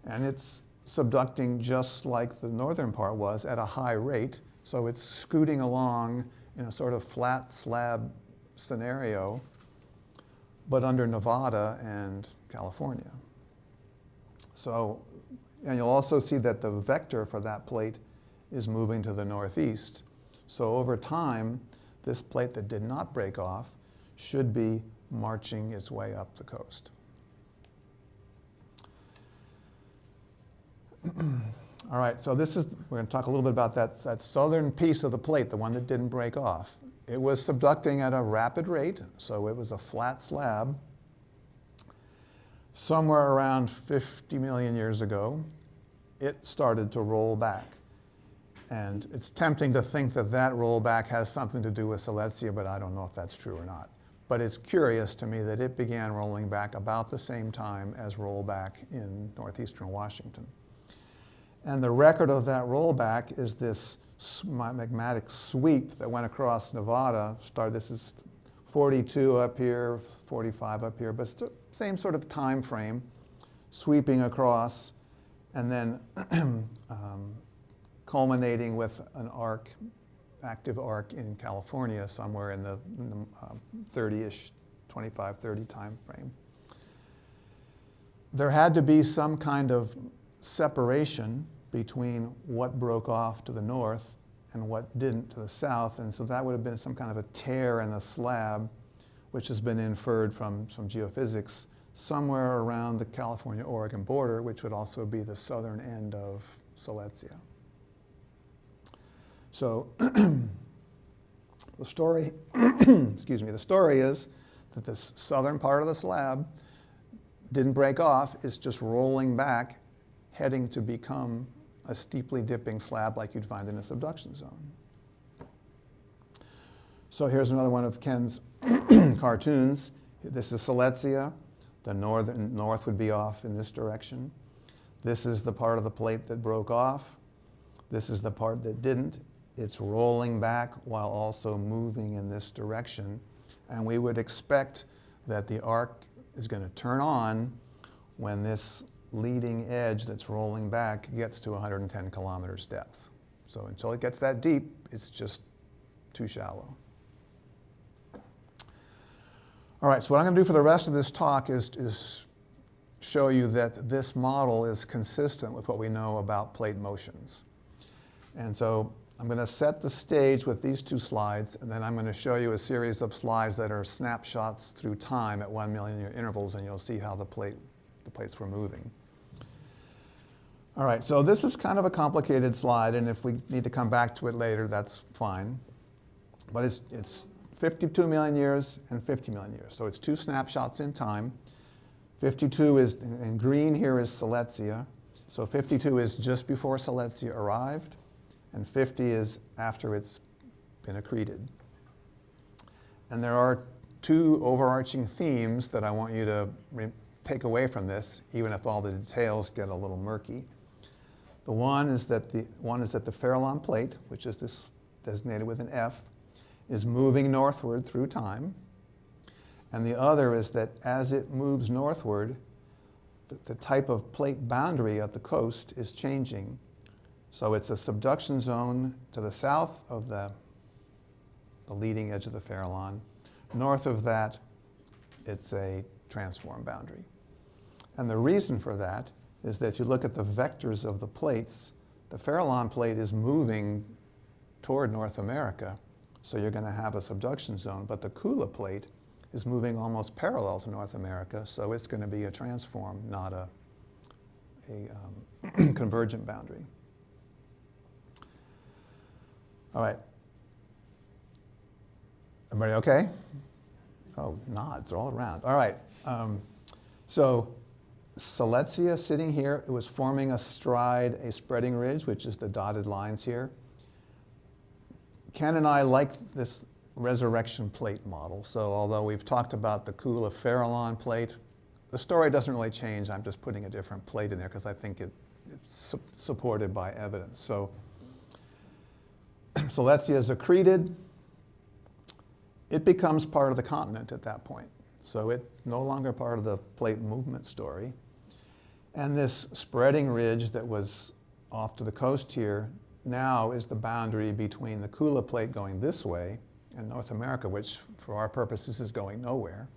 And it's subducting just like the northern part was at a high rate. So it's scooting along in a sort of flat slab scenario, but under Nevada and California. So, and you'll also see that the vector for that plate is moving to the northeast. So over time, this plate that did not break off should be marching its way up the coast. All right, so we're going to talk a little bit about that southern piece of the plate, the one that didn't break off. It was subducting at a rapid rate, so it was a flat slab. Somewhere around 50 million years ago, it started to roll back. And it's tempting to think that that rollback has something to do with Silesia, but I don't know if that's true or not. But it's curious to me that it began rolling back about the same time as rollback in northeastern Washington. And the record of that rollback is this magmatic sweep that went across Nevada. This is 42 up here, 45 up here, but still same sort of time frame, sweeping across, and then culminating with an arc, active arc in California somewhere in the 30-ish, 25, 30 time frame. There had to be some kind of separation between what broke off to the north and what didn't to the south, and so that would have been some kind of a tear in the slab, which has been inferred from some geophysics, somewhere around the California-Oregon border, which would also be the southern end of Silesia. So the story, excuse me, the story is that this southern part of the slab didn't break off, it's just rolling back, heading to become a steeply dipping slab like you'd find in a subduction zone. So here's another one of Ken's cartoons. This is Silesia. The north would be off in this direction. This is the part of the plate that broke off. This is the part that didn't. It's rolling back while also moving in this direction. And we would expect that the arc is going to turn on when this leading edge that's rolling back gets to 110 kilometers depth. So until it gets that deep, it's just too shallow. All right, so what I'm going to do for the rest of this talk is show you that this model is consistent with what we know about plate motions. And so I'm going to set the stage with these two slides, and then I'm going to show you a series of slides that are snapshots through time at 1 million year intervals, and you'll see how the plates were moving. All right, so this is kind of a complicated slide, and if we need to come back to it later, that's fine. But it's 52 million years and 50 million years. So it's two snapshots in time. 52 is, in green here is Silesia. So 52 is just before Silesia arrived, and 50 is after it's been accreted. And there are two overarching themes that I want you to take away from this, even if all the details get a little murky. The one is that the Farallon plate, which is this designated with an F, is moving northward through time. And the other is that as it moves northward, the type of plate boundary at the coast is changing. So it's a subduction zone to the south of the leading edge of the Farallon. North of that, it's a transform boundary. And the reason for that is that if you look at the vectors of the plates, the Farallon plate is moving toward North America, so you're going to have a subduction zone. But the Kula plate is moving almost parallel to North America, so it's going to be a transform, not a convergent boundary. All right. Everybody okay? Oh, nods all around. All right. So Silesia sitting here, it was forming astride a spreading ridge, which is the dotted lines here. Ken and I like this resurrection plate model. So although we've talked about the Kula Farallon plate, the story doesn't really change. I'm just putting a different plate in there because I think it's supported by evidence. So Silesia is accreted. It becomes part of the continent at that point. So it's no longer part of the plate movement story. And this spreading ridge that was off to the coast here now is the boundary between the Kula plate going this way and North America, which for our purposes is going nowhere.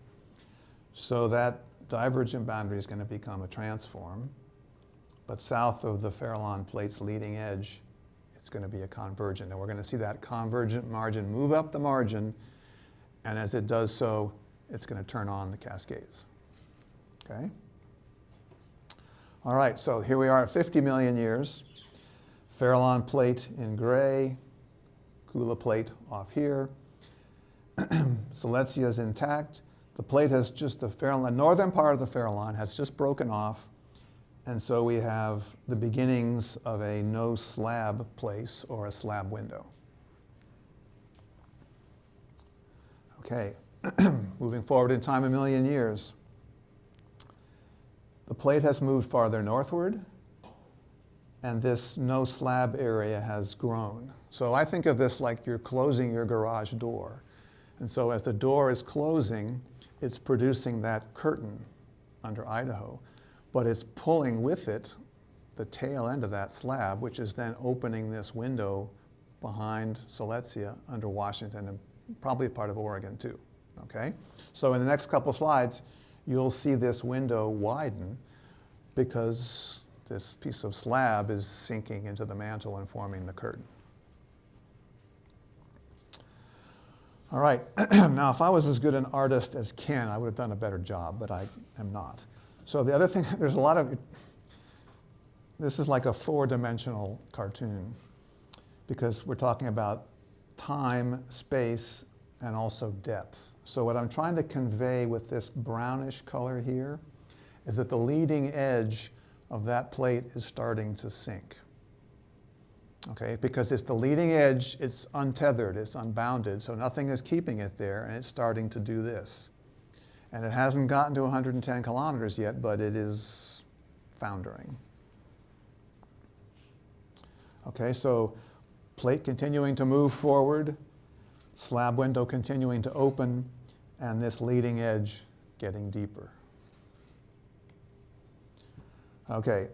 So that divergent boundary is going to become a transform. But south of the Farallon plate's leading edge, it's going to be a convergent. And we're going to see that convergent margin move up the margin. And as it does so, it's going to turn on the Cascades. Okay? All right, so here we are at 50 million years. Farallon plate in gray, Kula plate off here. Silesia is intact. The plate has just the Farallon, northern part of the Farallon has just broken off, and so we have the beginnings of a no slab place or a slab window. Okay, moving forward in time 1,000,000 years. The plate has moved farther northward, and this no slab area has grown. So I think of this like you're closing your garage door. And so as the door is closing, it's producing that curtain under Idaho, but it's pulling with it the tail end of that slab, which is then opening this window behind Silesia under Washington and probably part of Oregon too, okay? So in the next couple slides, you'll see this window widen because this piece of slab is sinking into the mantle and forming the curtain. All right, now if I was as good an artist as Ken, I would have done a better job, but I am not. So the other thing, there's a lot of, this is like a 4-dimensional cartoon because we're talking about time, space, and also depth. So what I'm trying to convey with this brownish color here is that the leading edge of that plate is starting to sink. Okay, because it's the leading edge, it's untethered, it's unbounded, so nothing is keeping it there, and it's starting to do this. And it hasn't gotten to 110 kilometers yet, but it is foundering. Okay, so plate continuing to move forward, slab window continuing to open, and this leading edge getting deeper. Okay.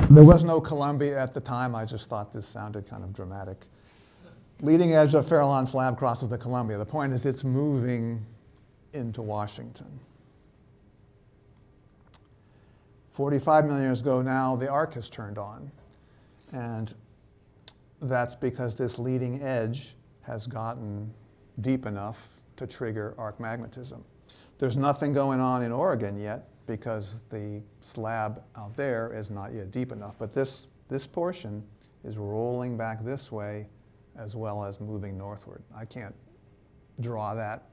There was no Columbia at the time. I just thought this sounded kind of dramatic. Leading edge of Farallon slab crosses the Columbia. The point is it's moving into Washington. 45 million years ago now, the arc has turned on. And that's because this leading edge has gotten deep enough to trigger arc magnetism. There's nothing going on in Oregon yet, because the slab out there is not yet deep enough. But this portion is rolling back this way as well as moving northward. I can't draw that.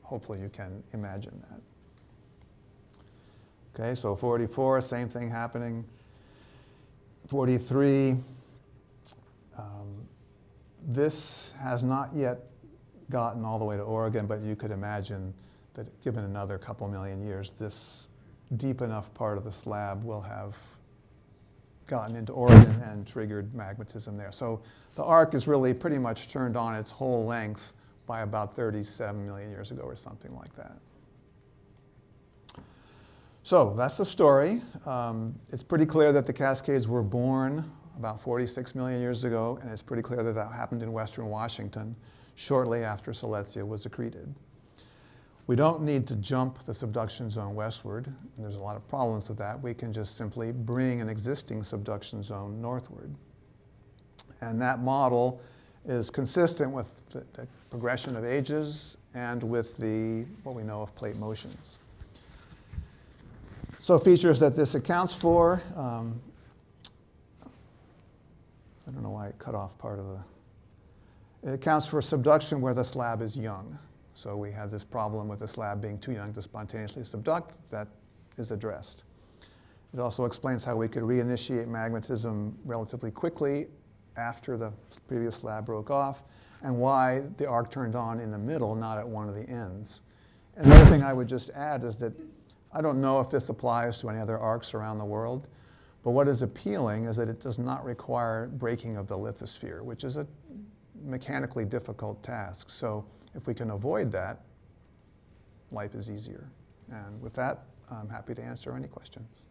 Hopefully you can imagine that. Okay, so 44, same thing happening. 43, this has not yet gotten all the way to Oregon, but you could imagine that given another couple million years, this deep enough part of the slab will have gotten into Oregon and triggered magnetism there. So the arc is really pretty much turned on its whole length by about 37 million years ago or something like that. So that's the story. It's pretty clear that the Cascades were born about 46 million years ago, and it's pretty clear that that happened in western Washington shortly after Silesia was accreted. We don't need to jump the subduction zone westward, and there's a lot of problems with that. We can just simply bring an existing subduction zone northward. And that model is consistent with the progression of ages and with what we know of plate motions. So features that this accounts for, I don't know why it cut off part of it accounts for subduction where the slab is young. So we have this problem with the slab being too young to spontaneously subduct. That is addressed. It also explains how we could reinitiate magnetism relatively quickly after the previous slab broke off, and why the arc turned on in the middle, not at one of the ends. Another thing I would just add is that I don't know if this applies to any other arcs around the world, but what is appealing is that it does not require breaking of the lithosphere, which is a mechanically difficult task. So if we can avoid that, life is easier. And with that, I'm happy to answer any questions.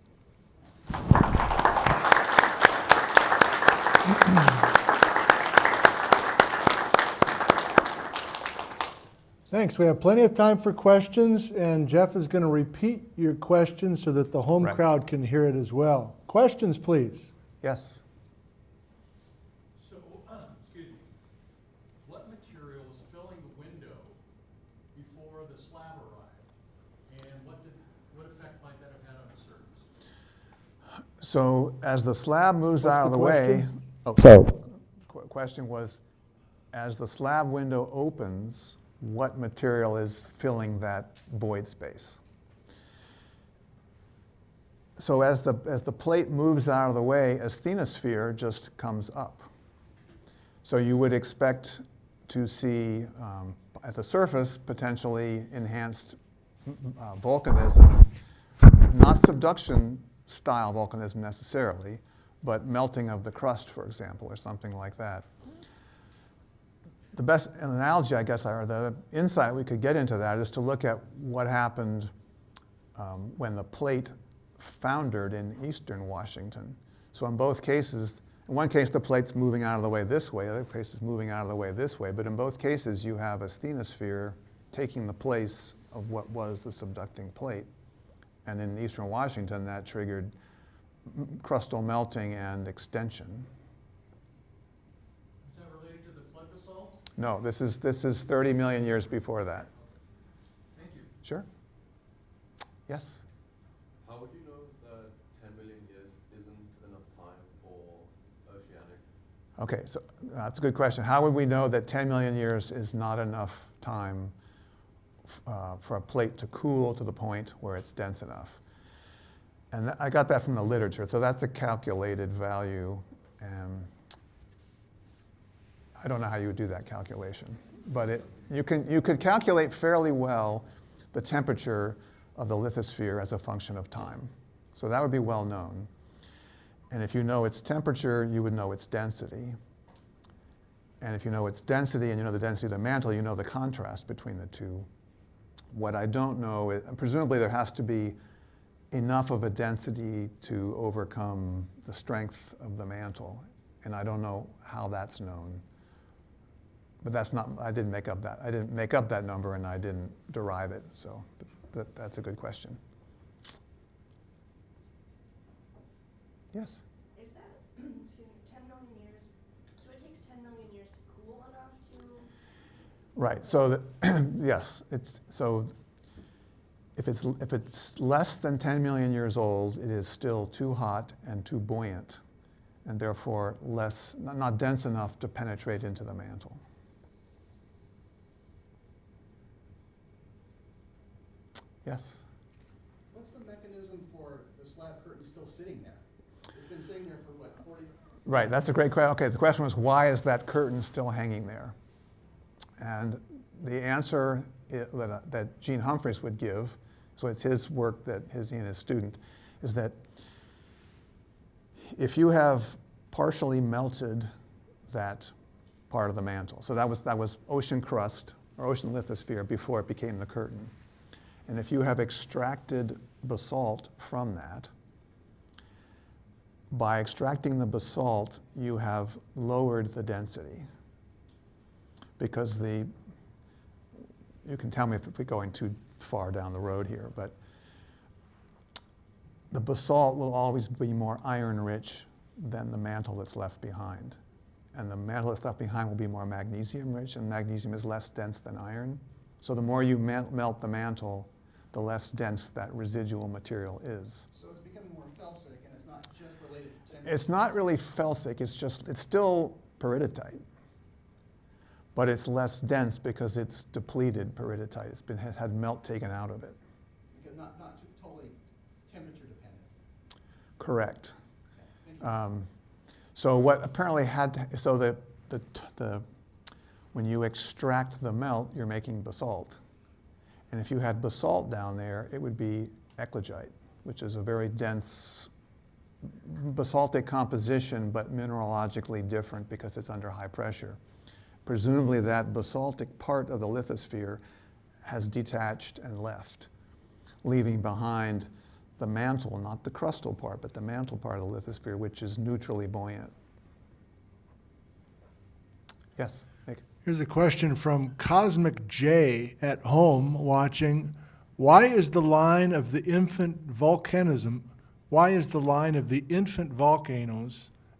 Thanks. We have plenty of time for questions, and Jeff is going to repeat your question so that the home crowd can hear it as well. Questions, please. Yes. So, excuse me, what material was filling the window before the slab arrived, and what effect might that have had on the surface? So as the slab moves What's out of the the way, question? oh, So- question was, as the slab window opens, what material is filling that void space? So as the plate moves out of the way, asthenosphere just comes up. So you would expect to see at the surface potentially enhanced volcanism, not subduction style volcanism necessarily, but melting of the crust, for example, or something like that. The best analogy, I guess, or the insight we could get into that is to look at what happened when the plate foundered in eastern Washington. So in both cases, in one case the plate's moving out of the way this way, the other case is moving out of the way this way, but in both cases you have a asthenosphere taking the place of what was the subducting plate. And in eastern Washington that triggered crustal melting and extension. Is that related to the flood basalts? No, this is 30 million years before that. Thank you. Sure? Yes? How would you know that 10 million years isn't enough time for oceanic? Okay, so that's a good question. How would we know that 10 million years is not enough time for a plate to cool to the point where it's dense enough? And I got that from the literature, so that's a calculated value. And I don't know how you would do that calculation, but you could calculate fairly well the temperature of the lithosphere as a function of time. So that would be well known. And if you know its temperature, you would know its density. And if you know its density and you know the density of the mantle, you know the contrast between the two. What I don't know is, presumably there has to be enough of a density to overcome the strength of the mantle. And I don't know how that's known. But that's not, I didn't make up that number and I didn't derive it, so that's a good question. Yes? Is that, excuse me, 10 million years, so it takes 10 million years to cool enough to? Right, so yes, if it's less than 10 million years old, it is still too hot and too buoyant, and therefore not dense enough to penetrate into the mantle. Yes? What's the mechanism for the slab curtain still sitting there? It's been sitting there for what, 40? Right, that's a great question. Okay, the question was, why is that curtain still hanging there? And the answer that Gene Humphreys would give, so it's his work that he and his student, is that if you have partially melted that part of the mantle, so that was ocean crust or ocean lithosphere before it became the curtain. And if you have extracted basalt from that, by extracting the basalt, you have lowered the density. Because you can tell me if we're going too far down the road here, but the basalt will always be more iron-rich than the mantle that's left behind. And the mantle that's left behind will be more magnesium-rich, and magnesium is less dense than iron. So the more you melt the mantle, the less dense that residual material is. So it's becoming more felsic, and it's not just related to It's not really felsic, it's still peridotite. But it's less dense because it's depleted peridotite. It's had melt taken out of it. Because not totally temperature dependent. Correct. So what apparently when you extract the melt, you're making basalt. And if you had basalt down there, it would be eclogite, which is a very dense basaltic composition, but mineralogically different because it's under high pressure. Presumably that basaltic part of the lithosphere has detached and left, leaving behind the mantle, not the crustal part, but the mantle part of the lithosphere, which is neutrally buoyant. Yes, Nick? Here's a question from Cosmic J at home watching. Why is the line of the infant volcanos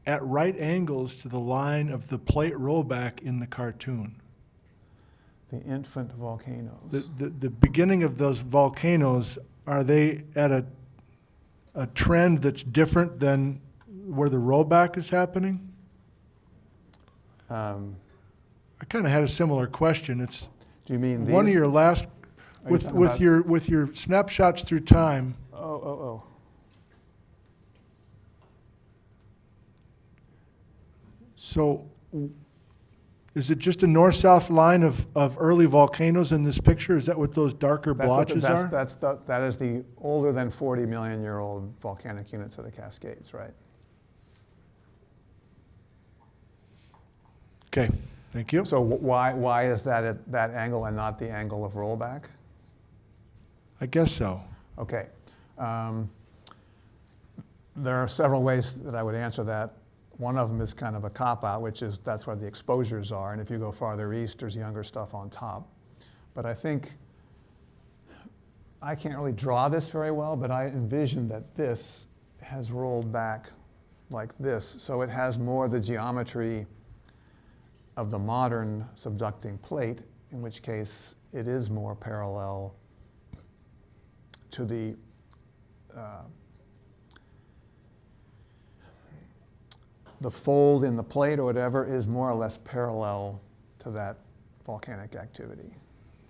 at right angles to the line of the plate rollback in the cartoon? The infant volcanoes. The beginning of those volcanoes, are they at a a trend that's different than where the rollback is happening? I kind of had a similar question. It's Do you mean one of these? your last, Are you talking about- with your snapshots through time. Oh. So is it just a north-south line of early volcanoes in this picture? Is that what those darker blotches are? That is the older than 40 million year old volcanic units of the Cascades, right? Okay, thank you. So why is that at that angle and not the angle of rollback? I guess so. Okay. There are several ways that I would answer that. One of them is kind of a cop-out, which is that's where the exposures are, and if you go farther east, there's younger stuff on top. But I think, I can't really draw this very well, but I envision that this has rolled back like this, so it has more the geometry of the modern subducting plate, in which case it is more parallel to the fold in the plate or whatever is more or less parallel to that volcanic activity.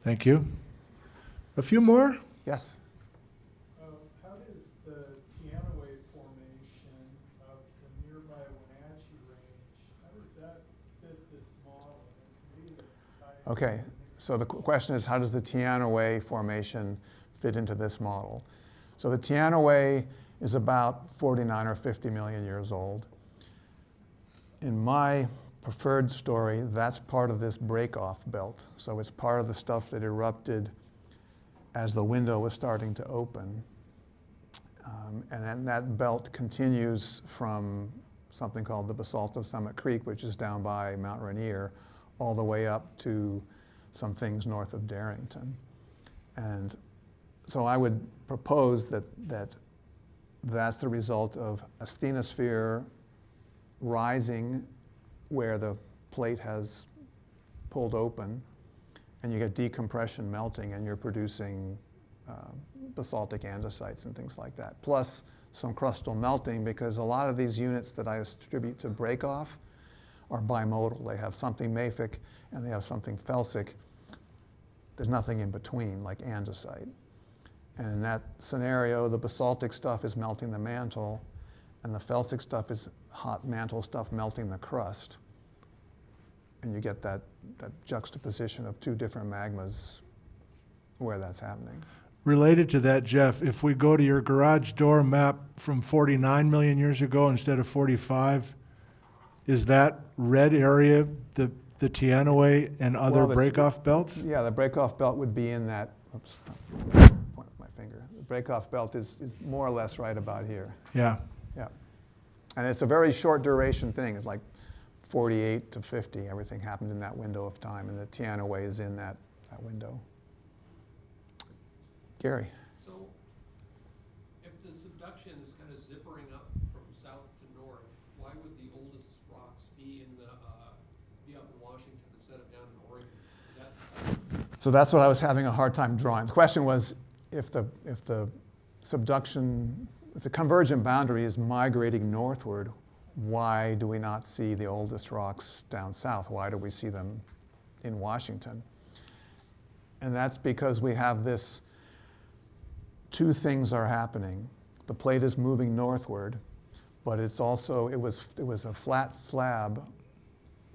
Thank you. A few more? Yes? How does the Teanaway Formation of the nearby Wenatchee Range, how does that fit this model? Maybe the tie- Okay, so the question is, how does the Teanaway Formation fit into this model? So the Teanaway is about 49 or 50 million years old. In my preferred story, that's part of this break-off belt. So it's part of the stuff that erupted as the window was starting to open. And then that belt continues from something called the basalt of Summit Creek, which is down by Mount Rainier, all the way up to some things north of Darrington. And so I would propose that that's the result of a asthenosphere rising where the plate has pulled open, and you get decompression melting, and you're producing basaltic andesites and things like that. Plus some crustal melting, because a lot of these units that I attribute to break-off are bimodal. They have something mafic and they have something felsic. There's nothing in between, like andesite. And in that scenario, the basaltic stuff is melting the mantle, and the felsic stuff is hot mantle stuff melting the crust. And you get that juxtaposition of two different magmas where that's happening. Related to that, Jeff, if we go to your garage door map from 49 million years ago instead of 45, is that red area the Teanaway and other break-off belts? Yeah, the break-off belt would be in that, oops, point with my finger. The break-off belt is more or less right about here. Yeah. Yeah. And it's a very short duration thing. It's like 48 to 50. Everything happened in that window of time, and the Teanaway is in that window. Gary. So, if the subduction is kind of zippering up from south to north, why would the oldest rocks be up in Washington instead of down in Oregon? Is that So that's what I was having a hard time drawing. The question was, if the subduction, if the convergent boundary is migrating northward, why do we not see the oldest rocks down south? Why do we see them in Washington? And that's because we have this, two things are happening. The plate is moving northward, but it's also, it was a flat slab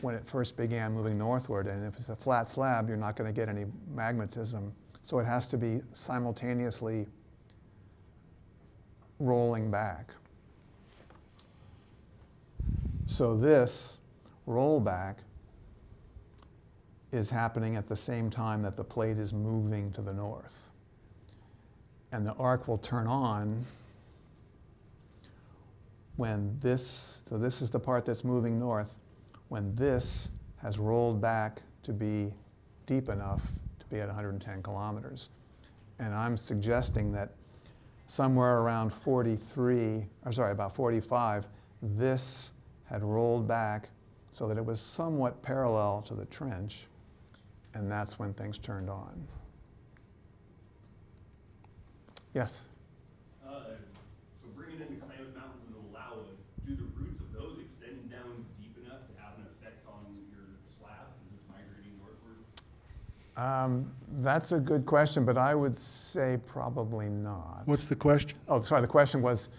when it first began moving northward, and if it's a flat slab, you're not going to get any magmatism. So it has to be simultaneously rolling back. So this rollback is happening at the same time that the plate is moving to the north. And the arc will turn on when this, so this is the part that's moving north, when this has rolled back to be deep enough to be at 110 kilometers. And I'm suggesting that somewhere around about 45, this had rolled back so that it was somewhat parallel to the trench, and that's when things turned on. Yes? So even in the Klamath Mountains and the Wallowas, do the roots of those extend down deep enough to have an effect on your slab as it's migrating northward? That's a good question, but I would say probably not. What's the question? Oh, sorry, the question was,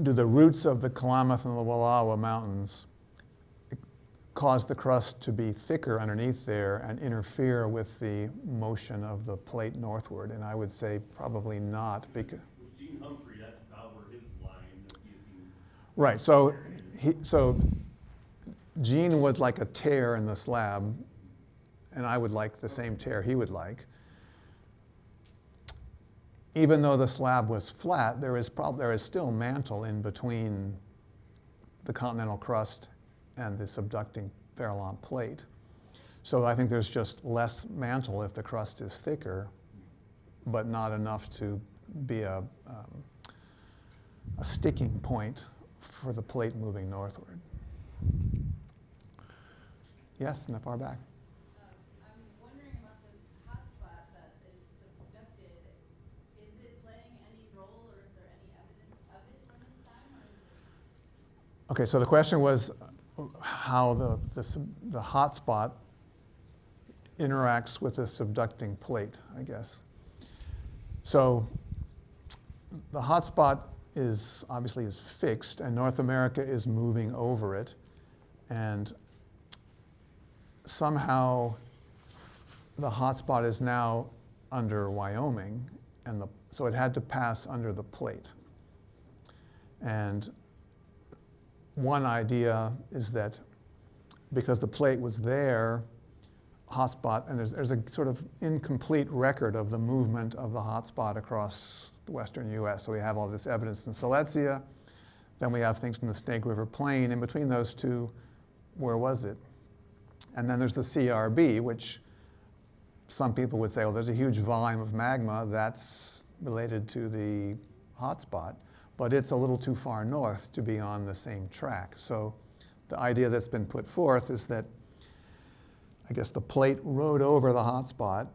do the roots of the Klamath and the Wallowa Mountains cause the crust to be thicker underneath there and interfere with the motion of the plate northward? And I would say probably not, because With Gene Humphrey, that's about where his line that he's seen. right. So Gene would like a tear in the slab, and I would like the same tear he would like. Even though the slab was flat, there is still mantle in between the continental crust and the subducting Farallon plate. So I think there's just less mantle if the crust is thicker, but not enough to be a sticking point for the plate moving northward. Yes, in the far back. I'm wondering about this hotspot that is subducted. Is it playing any role, or is there any evidence of it from this time, or is it? Okay, so the question was how the hot spot interacts with the subducting plate, I guess. So the hot spot is obviously fixed, and North America is moving over it, and somehow the hot spot is now under Wyoming, and so it had to pass under the plate. And one idea is that because the plate was there, hotspot, and there's a sort of incomplete record of the movement of the hotspot across the western US. So we have all this evidence in Silesia, then we have things in the Snake River Plain. In between those two, where was it? And then there's the CRB, which some people would say, well, there's a huge volume of magma that's related to the hotspot, but it's a little too far north to be on the same track. So the idea that's been put forth is that, I guess, the plate rode over the hotspot.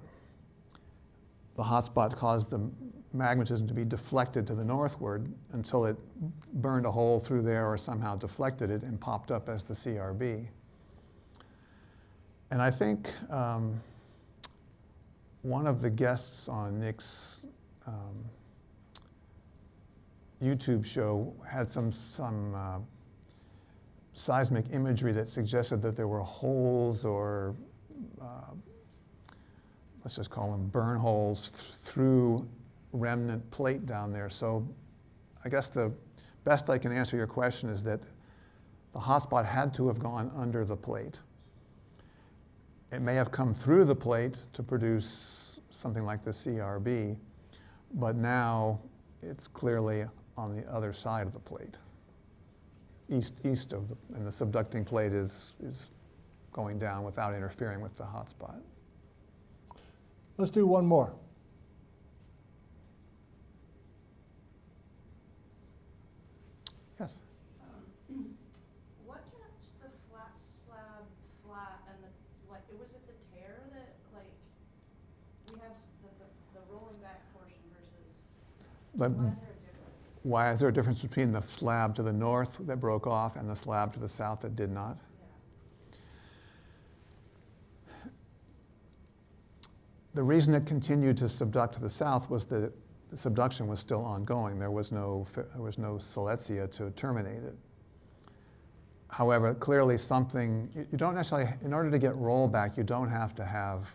The hotspot caused the magmatism to be deflected to the northward until it burned a hole through there or somehow deflected it and popped up as the CRB. And I think one of the guests on Nick's YouTube show had some seismic imagery that suggested that there were holes or let's just call them burn holes through remnant plate down there. So I guess the best I can answer your question is that the hotspot had to have gone under the plate. It may have come through the plate to produce something like the CRB, but now it's clearly on the other side of the plate, east of and the subducting plate is going down without interfering with the hotspot. Let's do one more. Yes. What kept the flat slab flat and was it the tear that, like, we have the rolling back portion versus, why is there a difference? Why is there a difference between the slab to the north that broke off and the slab to the south that did not? The reason it continued to subduct to the south was that the subduction was still ongoing. There was no Silesia to terminate it. However, clearly something, you don't necessarily, in order to get rollback, you don't have to have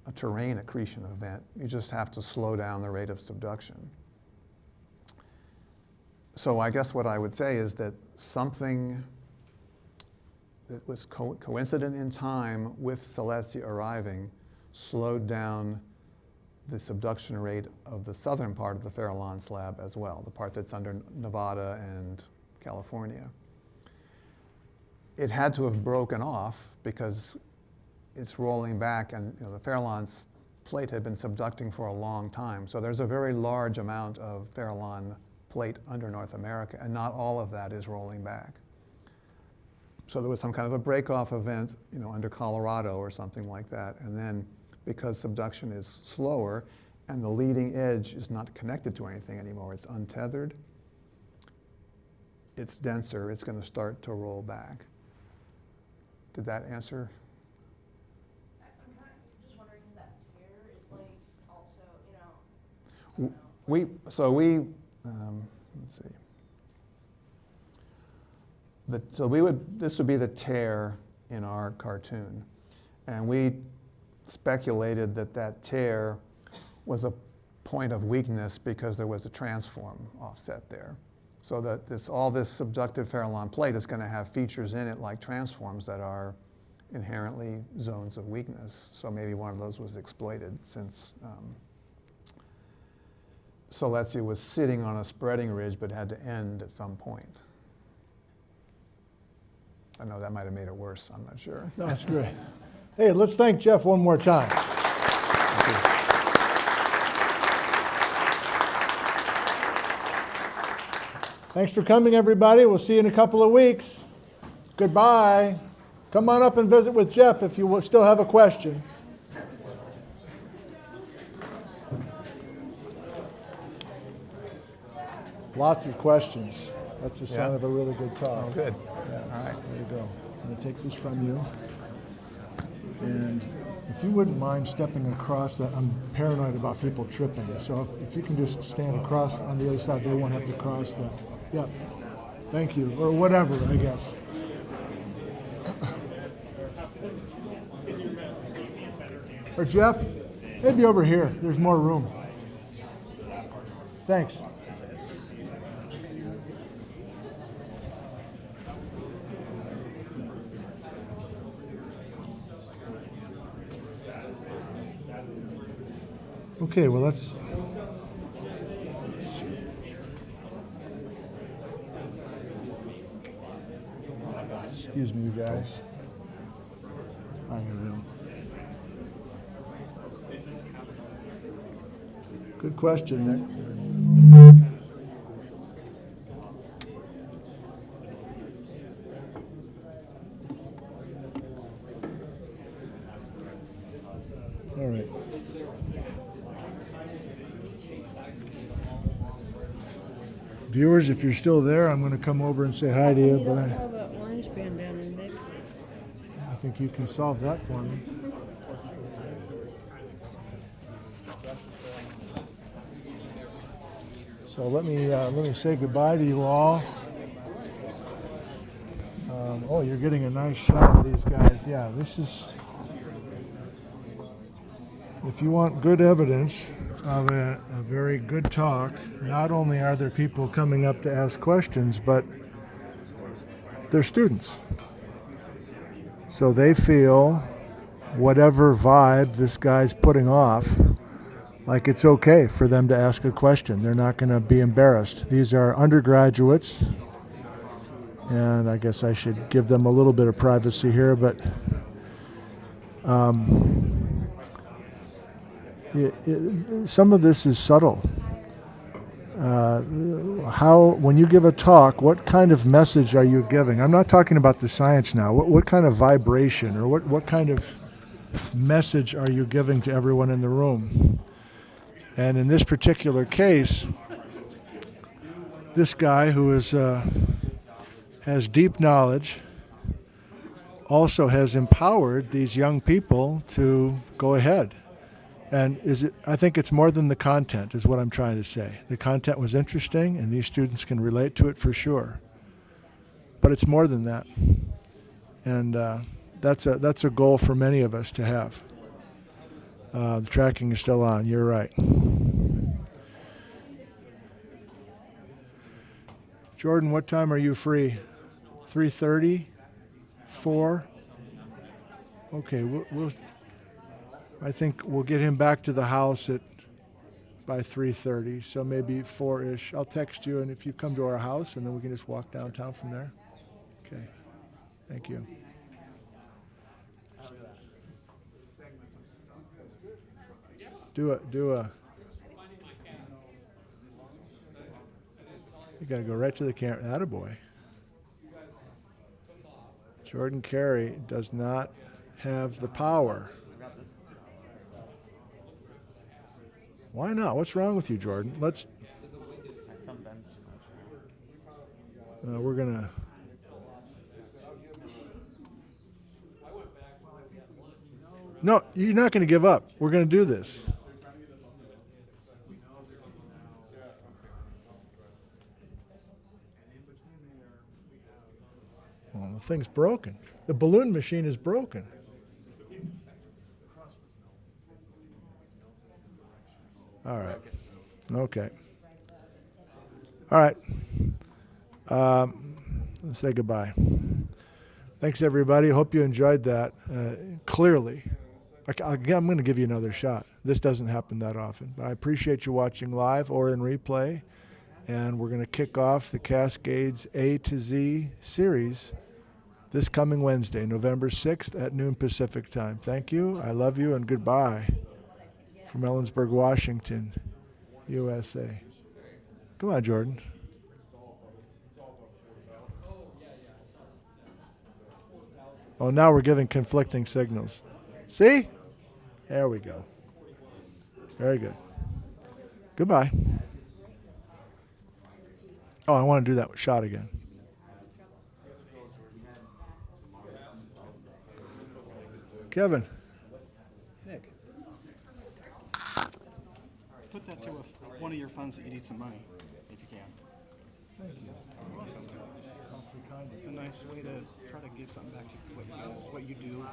a terrain accretion event. You just have to slow down the rate of subduction. So I guess what I would say is that something that was coincident in time with Silesia arriving slowed down the subduction rate of the southern part of the Farallon slab as well, the part that's under Nevada and California. It had to have broken off because it's rolling back, and the Farallon's plate had been subducting for a long time. So there's a very large amount of Farallon plate under North America, and not all of that is rolling back. So there was some kind of a break-off event, under Colorado or something like that, and then because subduction is slower and the leading edge is not connected to anything anymore, it's untethered, it's denser, it's going to start to roll back. Did that answer? I'm kind of just wondering if that tear is like also, you know. Let's see. This would be the tear in our cartoon. And we speculated that that tear was a point of weakness because there was a transform offset there. So that all this subducted Farallon plate is going to have features in it like transforms that are inherently zones of weakness. So maybe one of those was exploited since Soletsia was sitting on a spreading ridge but had to end at some point. I know that might have made it worse, I'm not sure. No, that's great. Hey, let's thank Jeff one more time. Thanks for coming, everybody. We'll see you in a couple of weeks. Goodbye. Come on up and visit with Jeff if you still have a question. Lots of questions. That's a sign of a really good talk. Oh, good. Yeah. All right. There you go. I'm going to take this from you. And if you wouldn't mind stepping across that, I'm paranoid about people tripping. So if you can just stand across on the other side, they won't have to cross that. Yep. Thank you. Or whatever, I guess. Or Jeff, maybe over here. There's more room. Thanks. Okay, well, let's see. Excuse me, you guys. I know. Good question, Nick. All right. Viewers, if you're still there, I'm going to come over and say hi to you, but that orange band down in Nick. I think you can solve that for me. So let me say goodbye to you all. Oh, you're getting a nice shot of these guys. Yeah, this is. If you want good evidence of a very good talk, not only are there people coming up to ask questions, but they're students. So they feel whatever vibe this guy's putting off, like it's okay for them to ask a question. They're not going to be embarrassed. These are undergraduates, and I guess I should give them a little bit of privacy here, but some of this is subtle. When you give a talk, what kind of message are you giving? I'm not talking about the science now. What kind of vibration or what kind of message are you giving to everyone in the room? And in this particular case, this guy who has deep knowledge also has empowered these young people to go ahead. And I think it's more than the content is what I'm trying to say. The content was interesting and these students can relate to it for sure. But it's more than that. And that's a goal for many of us to have. The tracking is still on, you're right. Jordan, what time are you free? 3:30? 4? Okay, I think we'll get him back to the house by 3:30, so maybe 4-ish. I'll text you, and if you come to our house, and then we can just walk downtown from there. Okay, thank you. Do a. You got to go right to the camera. Attaboy. Jordan Carey does not have the power. Why not? What's wrong with you, Jordan? We're gonna. No, you're not going to give up. We're going to do this. Well, the thing's broken. The balloon machine is broken. All right. Okay. All right. Let's say goodbye. Thanks, everybody. Hope you enjoyed that. Clearly, I'm going to give you another shot. This doesn't happen that often. But I appreciate you watching live or in replay. And we're going to kick off the Cascades A to Z series this coming Wednesday, November 6th at noon Pacific time. Thank you. I love you, and goodbye from Ellensburg, Washington, USA. Come on, Jordan. Oh, now we're giving conflicting signals. See? There we go. Very good. Goodbye. Oh, I want to do that shot again. Kevin. Nick. Put that to one of your funds that you need some money, if you can. Thank you. It's a nice way to try to give something back to what you do,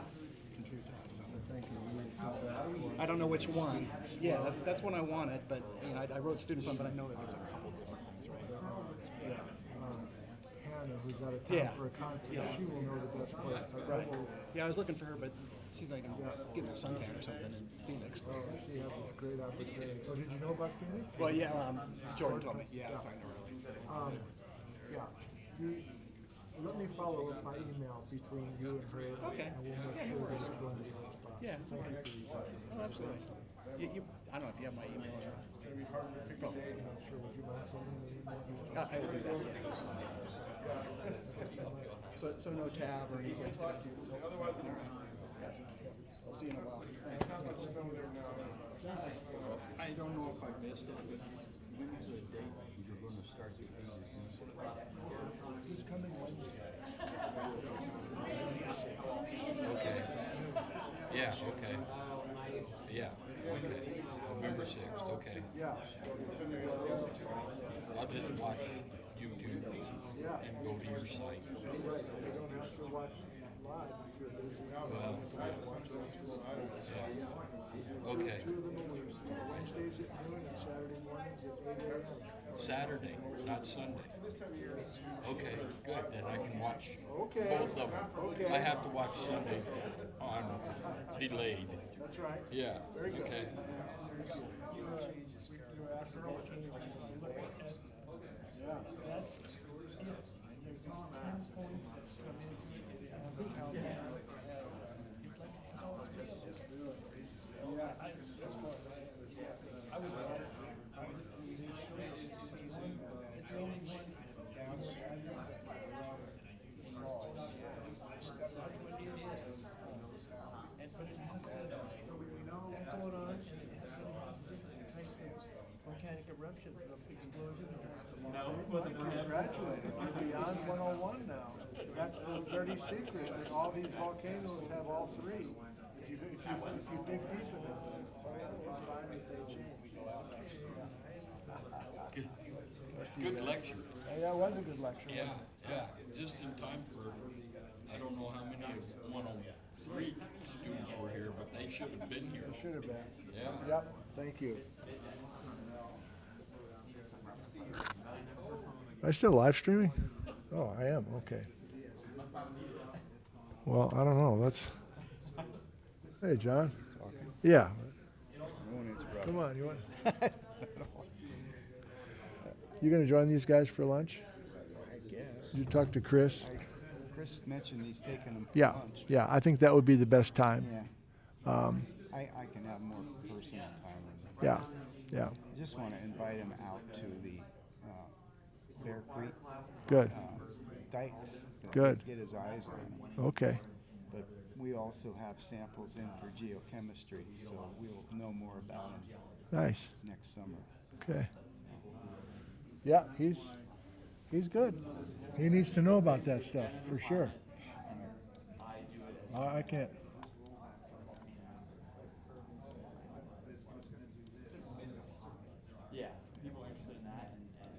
contribute to us. So. Thank you. I don't know which one. Yeah, that's one I wanted, but you know, I wrote student fund, but I know that there's a couple different things, right? Yeah. Hannah, who's out of town for a conference, she will know the best place. Right. Yeah, I was looking for her, but she's like, getting a suntan or something in Phoenix. Oh, she has a great opportunity. Oh, did you know about Phoenix? Well, yeah, Jordan told me. Yeah, I was talking to her earlier. Let me follow up my email between you and her. Okay. And we'll make sure that it's going to the right spot. Yeah. Thank you for your time. Oh, absolutely. I don't know if you have my email or not. Probably. I'm not sure. Would you mind sending me an email? I will do that, yeah. So no tab or any place to go to? I'll see you in a while. Thanks. I don't know if I missed it, but when is the date you're going to start the This coming Wednesday. Okay. Yeah, okay. Yeah, okay. November 6th, okay. Yeah. I'll just watch YouTube and go to your site. Right. You don't have to watch live if you're busy. Well, yeah. Okay. Two of them a week. Wednesdays at noon and Saturday mornings at 8 a.m. Saturday, not Sunday. Okay, good. Then I can watch Okay. both of them. Okay. I have to watch Sundays on delayed. That's right. Yeah. Very good. Okay. Yeah. That's 10 points come into I would it's the only one downstream. Going on, volcanic eruptions, explosions. No, wasn't graduated. You're beyond 101 now. That's the dirty secret. That all these volcanoes have all three. If you dig deep in it, you'll find that they change. Good lecture. Yeah, that was a good lecture. Yeah, yeah. Just in time for, I don't know how many of 103 students were here, but they should have been here. They should have been. Yeah. Yep. Thank you. Am I still live streaming? Oh, I am. Okay. Well, I don't know. Let's. Hey, John. Yeah. Come on. You want? You gonna join these guys for lunch? I guess. Did you talk to Chris? Chris mentioned he's taking them for Yeah. lunch. Yeah. I think that would be the best time. Yeah. I can have more personal time with him. Yeah. Yeah. I just want to invite him out to the Bear Creek Good. dikes. To Good. Get his eyes on them. Okay. But we also have samples in for geochemistry, so we'll know more about them Nice. next summer. Okay. Yeah, He's good. He needs to know about that stuff, for sure. I can't. Yeah, people are interested in that, and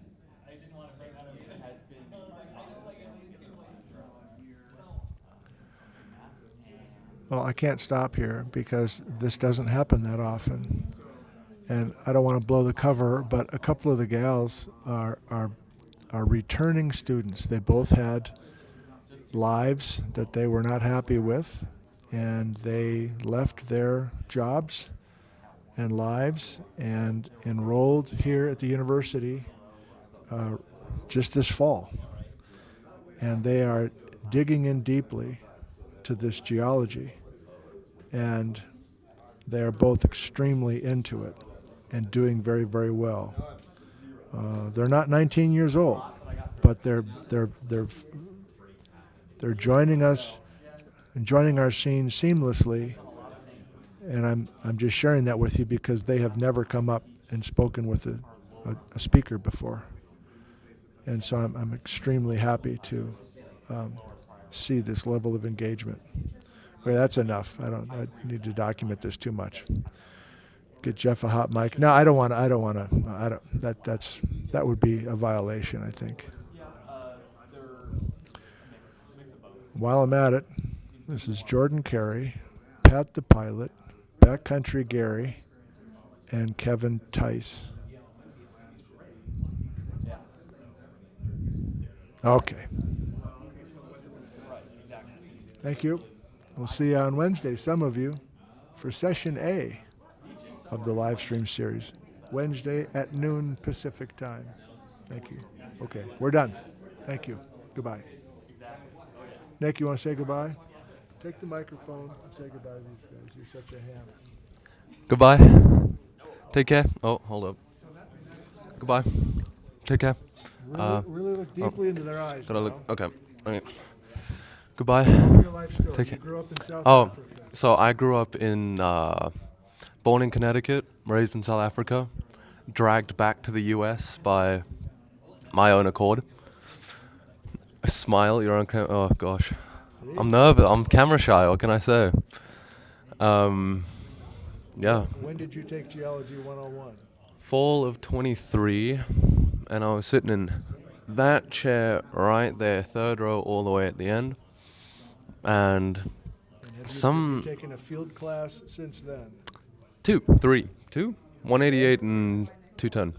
I didn't want to bring that up. It has been Well, I can't stop here because this doesn't happen that often. And I don't want to blow the cover, but a couple of the gals are returning students. They both had lives that they were not happy with, and they left their jobs and lives and enrolled here at the university just this fall. And they are digging in deeply to this geology, and they are both extremely into it and doing very, very well. They're not 19 years old, but they're joining us and joining our scene seamlessly. And I'm just sharing that with you because they have never come up and spoken with a speaker before. And so I'm extremely happy to see this level of engagement. Okay, that's enough. I need to document this too much. Get Jeff a hot mic. No, I don't want to. That would be a violation, I think. While I'm at it, this is Jordan Carey, Pat the Pilot, Backcountry Gary, and Kevin Tice. Okay. Thank you. We'll see you on Wednesday, some of you, for session A of the live stream series. Wednesday at noon Pacific time. Thank you. Okay, we're done. Thank you. Goodbye. Nick, you want to say goodbye? Take the microphone and say goodbye to these guys. You're such a ham. Goodbye. Take care. Oh, hold up. Goodbye. Take care. Really look deeply into their eyes. Gotta look. Okay. Goodbye. Your life story. Take You care. grew up in South Oh, Africa. so I grew up born in Connecticut, raised in South Africa, dragged back to the U.S. by my own accord. A smile, you're on camera. Oh gosh, See? I'm nervous. I'm camera shy. What can I say? Yeah. When did you take Geology 101? Fall of 23, and I was sitting in that chair right there, third row, all the way at the end, and Have you taken a field class since then? 188 and 210.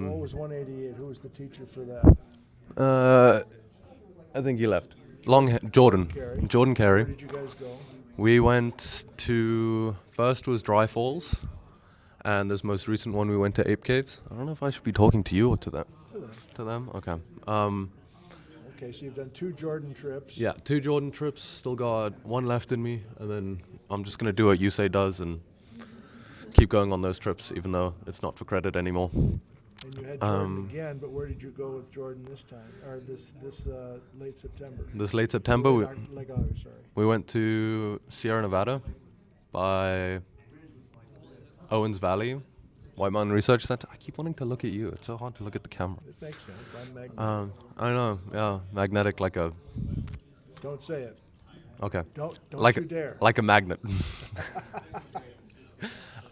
What was 188? Who was the teacher for that? I think he left. Jordan Carey. Where did you guys go? We went to, first was Dry Falls, and this most recent one we went to Ape Caves. I don't know if I should be talking to you or to them. To them? Okay. Okay, so you've done 2 Jordan trips. Yeah, 2 Jordan trips, still got 1 left in me, and then I'm just going to do what you say does and keep going on those trips, even though it's not for credit anymore. And you had Jordan again, but where did you go with Jordan this time, or this late September? This late September, Like August, sorry. we went to Sierra Nevada by Owens Valley, White Mountain Research Center. I keep wanting to look at you. It's so hard to look at the camera. It makes sense. I'm magnetic. I know. Yeah, magnetic like a. Don't say it. Okay. Don't like you dare. Like a magnet.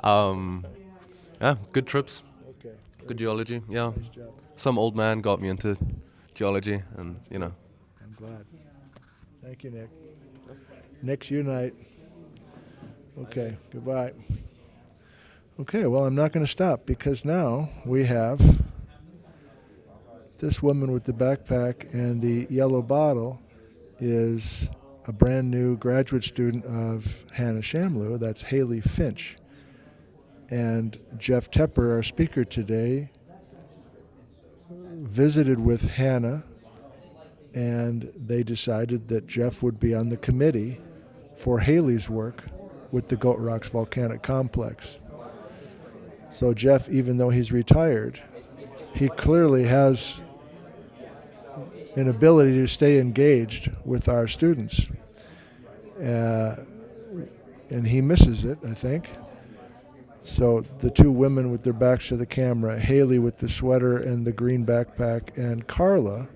Yeah, good trips. Okay. Good geology. Yeah. Nice job. Some old man got me into geology, and you know. I'm glad. Thank you, Nick. Nick's Unite. Okay, goodbye. Okay, well, I'm not going to stop because now we have this woman with the backpack and the yellow bottle is a brand new graduate student of Hannah Shamloo. That's Haley Finch. And Jeff Tepper, our speaker today, visited with Hannah, and they decided that Jeff would be on the committee for Haley's work with the Goat Rocks Volcanic Complex. So Jeff, even though he's retired, he clearly has an ability to stay engaged with our students. And he misses it, I think. So the two women with their backs to the camera, Haley with the sweater and the green backpack, and Carla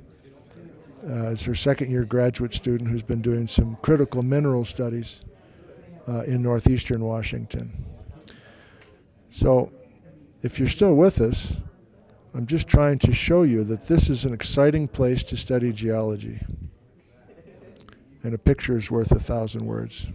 is her second-year graduate student who's been doing some critical mineral studies in northeastern Washington. So if you're still with us, I'm just trying to show you that this is an exciting place to study geology. And a picture is worth 1,000 words.